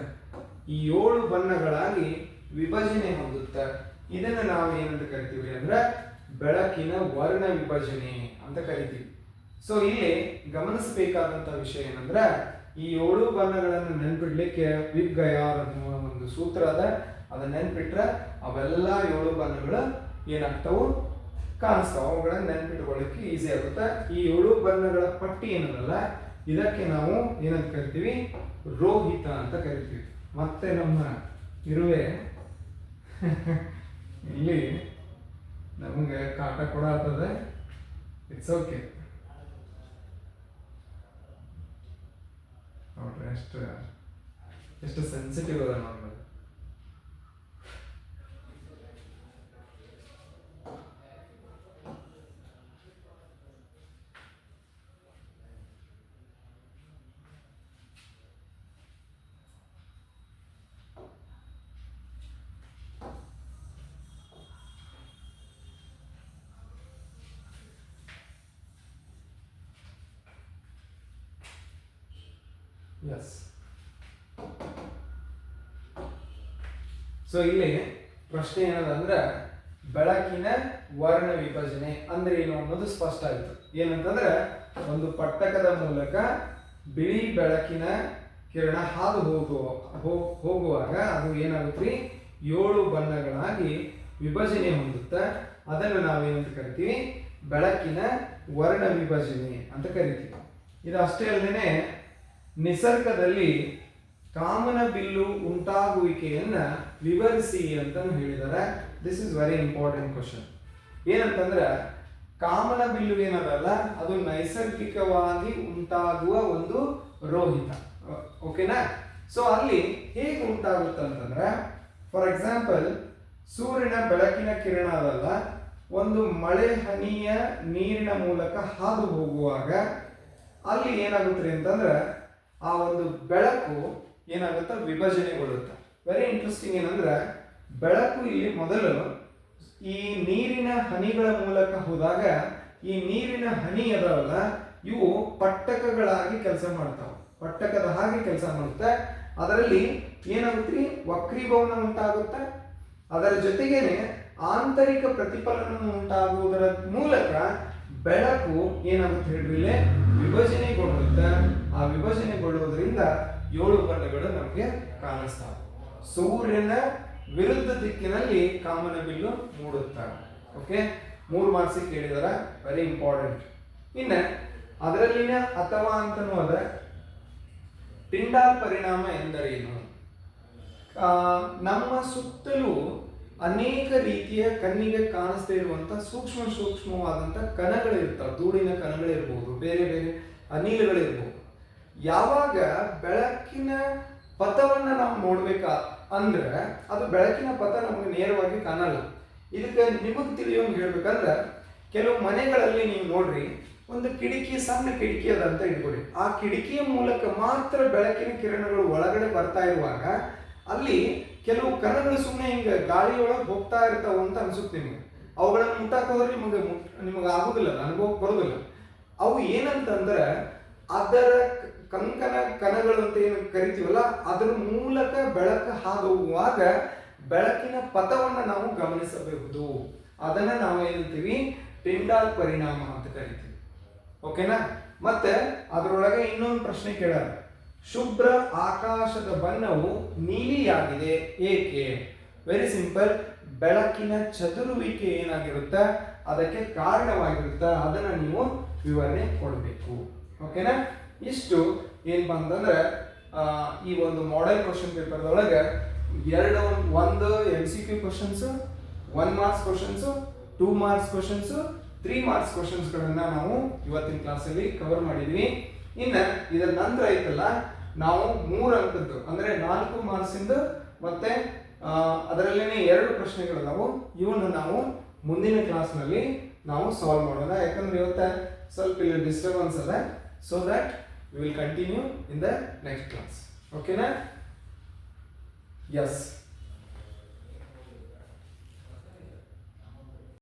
ಈ 7 ಬಣ್ಣಗಳಾಗಿ ವಿಭಜನೆ ಹೊಂದುತ್ತೆ. ಇದನ್ನು ನಾವು ಏನಂತ ಕರಿತೀವಿ ಅಂದ್ರೆ ಬೆಳಕಿನ ವರ್ಣ ವಿಭಜನೆ ಅಂತ ಕರಿತೀವಿ. ಸೊ ಇಲ್ಲಿ ಗಮನಿಸಬೇಕಾದಂತ ವಿಷಯ ಏನಂದ್ರೆ, ಈ 7 ಬಣ್ಣಗಳನ್ನು ನೆನ್ಪಿಡ್ಲಿಕ್ಕೆ ವಿಬ್ ಗಯಾರ್ ಅನ್ನುವ ಒಂದು ಸೂತ್ರ ಅದ. ಅದನ್ನ ನೆನ್ಪಿಟ್ರೆ ಅವೆಲ್ಲ 7 ಬಣ್ಣಗಳು ಏನಾಗ್ತಾವು, ಕಾಣಿಸ್ತಾವ. ಅವುಗಳನ್ನ ನೆನ್ಪಿಟ್ಕೊಳ್ಳಿಕ್ಕೆ ಈಸಿ ಆಗುತ್ತೆ. ಈ 7 ಬಣ್ಣಗಳ ಪಟ್ಟಿ ಏನದಲ್ಲ, ಇದಕ್ಕೆ ನಾವು ಏನಂತ ಕರಿತೀವಿ, ರೋಹಿತ ಅಂತ ಕರಿತೀವಿ. ಮತ್ತೆ ನಮ್ಮ ಇರುವೆ ಇಲ್ಲಿ ನಮಗೆ ಕಾಟ ಕೊಡಾತದೆ. It's okay. ನೋಡ್ರಿ ಎಷ್ಟು ಸೆನ್ಸಿಟಿವ್ ಅದ ನಮ್ಗೆ. ಎಸ್. ಸೊ ಇಲ್ಲಿ ಪ್ರಶ್ನೆ ಏನದಂದ್ರೆ, ಬೆಳಕಿನ ವರ್ಣ ವಿಭಜನೆ ಅಂದ್ರೆ ಏನು ಅನ್ನೋದು ಸ್ಪಷ್ಟ ಆಯಿತು. ಏನಂತಂದ್ರೆ, ಒಂದು ಪಟ್ಟಕದ ಮೂಲಕ ಬಿಳಿ ಬೆಳಕಿನ ಕಿರಣ ಹಾದು ಹೋಗುವಾಗ ಅದು ಏನಾಗುತ್ತೆ, 7 ಬಣ್ಣಗಳಾಗಿ ವಿಭಜನೆ ಹೊಂದುತ್ತೆ. ಅದನ್ನು ನಾವೇನಂತ ಕರಿತೀವಿ, ಬೆಳಕಿನ ವರ್ಣ ವಿಭಜನೆ ಅಂತ ಕರಿತೀವಿ. ಇದು ಅಷ್ಟೇ ಅಲ್ಲದೆ ನಿಸರ್ಗದಲ್ಲಿ ಕಾಮನ ಬಿಲ್ಲು ಉಂಟಾಗುವಿಕೆಯನ್ನ ವಿವರಿಸಿ ಅಂತ ಹೇಳಿದ್ದಾರೆ. This is very important question. ಏನಂತಂದ್ರೆ, ಕಾಮನ ಬಿಲ್ಲು ಏನದಲ್ಲ, ಅದು ನೈಸರ್ಗಿಕವಾಗಿ ಉಂಟಾಗುವ ಒಂದು ರೋಹಿತ. ಓಕೆನಾ. ಸೊ ಅಲ್ಲಿ ಹೇಗೆ ಉಂಟಾಗುತ್ತೆ ಅಂತಂದ್ರೆ, ಫಾರ್ ಎಕ್ಸಾಂಪಲ್ ಸೂರ್ಯನ ಬೆಳಕಿನ ಕಿರಣ ಅದಲ್ಲ, ಒಂದು ಮಳೆ ಹನಿಯ ನೀರಿನ ಮೂಲಕ ಹಾದು ಹೋಗುವಾಗ ಅಲ್ಲಿ ಏನಾಗುತ್ತೆ ಅಂತಂದ್ರೆ, ಆ ಒಂದು ಬೆಳಕು ಏನಾಗುತ್ತೆ, ವಿಭಜನೆಗೊಳ್ಳುತ್ತೆ. Very interesting. ಏನಂದ್ರೆ, ಬೆಳಕು ಇಲ್ಲಿ ಮೊದಲು ಈ ನೀರಿನ ಹನಿಗಳ ಮೂಲಕ ಹೋದಾಗ ಈ ನೀರಿನ ಹನಿ ಅದಾವಲ್ಲ, ಇವು ಪಟ್ಟಕಗಳಾಗಿ ಕೆಲಸ ಮಾಡ್ತಾವ. ಪಟ್ಟಕದ ಹಾಗೆ ಕೆಲಸ ಮಾಡುತ್ತೆ. ಅದರಲ್ಲಿ ಏನಾಗುತ್ತೆ, ವಕ್ರೀಭವನ ಉಂಟಾಗುತ್ತೆ. ಅದರ ಜೊತೆಗೇನೆ ಆಂತರಿಕ ಪ್ರತಿಫಲನ ಉಂಟಾಗುವುದರ ಮೂಲಕ ಬೆಳಕು ಏನಾಗುತ್ತೆ ಹೇಳ್ರಿ, ವಿಭಜನೆಗೊಳ್ಳುತ್ತೆ. ಆ ವಿಭಜನೆಗೊಳ್ಳುವುದರಿಂದ 7 ಬಣ್ಣಗಳು ನಮಗೆ ಕಾಣಿಸ್ತಾವೆ. ಸೂರ್ಯನ ವಿರುದ್ಧ ದಿಕ್ಕಿನಲ್ಲಿ ಕಾಮನ ಬಿಲ್ಲು ಮೂಡುತ್ತಾರೆ. ಓಕೆ, 3 ಮಾರ್ಕ್ಸ್ ಕೇಳಿದಾರ. Very important. ಇನ್ನು ಅದರಲ್ಲಿನ ಅಥವಾ ಅಂತನೂ ಅದ. ಟಿಂಡಾಲ್ ಪರಿಣಾಮ ಎಂದರೇನು? ನಮ್ಮ ಸುತ್ತಲೂ ಅನೇಕ ರೀತಿಯ ಕಣ್ಣಿಗೆ ಕಾಣಿಸ್ತಾ ಇರುವಂತಹ ಸೂಕ್ಷ್ಮವಾದಂತಹ ಕಣಗಳಿರ್ತಾವೆ. ಧೂಳಿನ ಕಣಗಳಿರ್ಬೋದು, ಬೇರೆ ಬೇರೆ ಅನಿಲಗಳಿರ್ಬೋದು. ಯಾವಾಗ ಬೆಳಕಿನ ಪಥವನ್ನ ನಾವು ನೋಡ್ಬೇಕಾ ಅಂದ್ರೆ ಅದು ಬೆಳಕಿನ ಪಥ ನಮಗೆ ನೇರವಾಗಿ ಕಾಣಲ್ಲ. ಇದಕ್ಕೆ ನಿಮಗೆ ತಿಳಿಯೋಂಗೆ ಹೇಳ್ಬೇಕಂದ್ರೆ ಕೆಲವು ಮನೆಗಳಲ್ಲಿ ನೀವು ನೋಡ್ರಿ, ಒಂದು ಕಿಟಕಿ, ಸಣ್ಣ ಕಿಟಕಿ ಅದ ಅಂತ ಇಟ್ಕೊಡಿ. ಆ ಕಿಟಕಿಯ ಮೂಲಕ ಮಾತ್ರ ಬೆಳಕಿನ ಕಿರಣಗಳು ಒಳಗಡೆ ಬರ್ತಾ ಇರುವಾಗ ಅಲ್ಲಿ ಕೆಲವು ಕಣಗಳು ಸುಮ್ಮನೆ ಹಿಂಗೆ ಗಾಳಿಯೊಳಗೆ ಹೋಗ್ತಾ ಇರ್ತಾವ ಅಂತ ಅನ್ಸುತ್ತೆ ನಿಮಗೆ. ಅವುಗಳನ್ನು ಮುಟ್ಟಾಕ್ ಹೋದ್ರೆ ನಿಮಗೆ ಆಗುದಿಲ್ಲ, ಅನುಭವಕ್ಕೆ ಬರೋದಿಲ್ಲ. ಅವು ಏನಂತಂದ್ರೆ ಅದರ ಕಂಕಣ ಕಣಗಳು ಅಂತ ಏನು ಕರಿತೀವಲ್ಲ, ಅದರ ಮೂಲಕ ಬೆಳಕು ಹಾದುವಾಗ ಬೆಳಕಿನ ಪಥವನ್ನು ನಾವು ಗಮನಿಸಬಹುದು. ಅದನ್ನ ನಾವು ಏನಂತೀವಿ, ಟಿಂಡಾಲ್ ಪರಿಣಾಮ ಅಂತ ಕರಿತೀವಿ. ಓಕೆನಾ? ಮತ್ತೆ ಅದರೊಳಗೆ ಇನ್ನೊಂದು ಪ್ರಶ್ನೆ ಕೇಳಾರ, ಶುಭ್ರ ಆಕಾಶದ ಬಣ್ಣವು ನೀಲಿಯಾಗಿದೆ ಏಕೆ? ವೆರಿ ಸಿಂಪಲ್, ಬೆಳಕಿನ ಚದುರುವಿಕೆ ಏನಾಗಿರುತ್ತೆ ಅದಕ್ಕೆ ಕಾರಣವಾಗಿರುತ್ತೆ, ಅದನ್ನ ನೀವು ವಿವರಣೆ ಕೊಡಬೇಕು. ಓಕೆನಾ? ಇಷ್ಟು ಏನಪ್ಪಾ ಅಂತಂದ್ರೆ ಈ ಒಂದು ಮಾಡೆಲ್ ಕ್ವಶನ್ ಪೇಪರ್ದೊಳಗೆ ಒಂದು MCQ questions, 1 marks questions, 2 marks questions, 3 marks ಕ್ವಶನ್ಸ್ಗಳನ್ನ ನಾವು ಇವತ್ತಿನ ಕ್ಲಾಸಲ್ಲಿ ಕವರ್ ಮಾಡಿದ್ವಿ. ಇನ್ನು ಇದರ ನಂತರ ಐತಲ್ಲ, ನಾವು 3 ಅಂಕದ್ದು ಅಂದ್ರೆ 4 ಮಾರ್ಕ್ಸ್ ಇಂದ ಮತ್ತೆ ಅದರಲ್ಲೇನೆ 2 ಪ್ರಶ್ನೆಗಳಿದಾವು. ಇವನ್ನ ನಾವು ಮುಂದಿನ ಕ್ಲಾಸ್ನಲ್ಲಿ ನಾವು ಸಾಲ್ವ್ ಮಾಡೋಣ. ಯಾಕಂದ್ರೆ ಇವತ್ತು ಸ್ವಲ್ಪ ಇಲ್ಲಿ ಡಿಸ್ಟರ್ಬೆನ್ಸ್ ಅದ. So that we will continue in the next class. Okay na? Yes.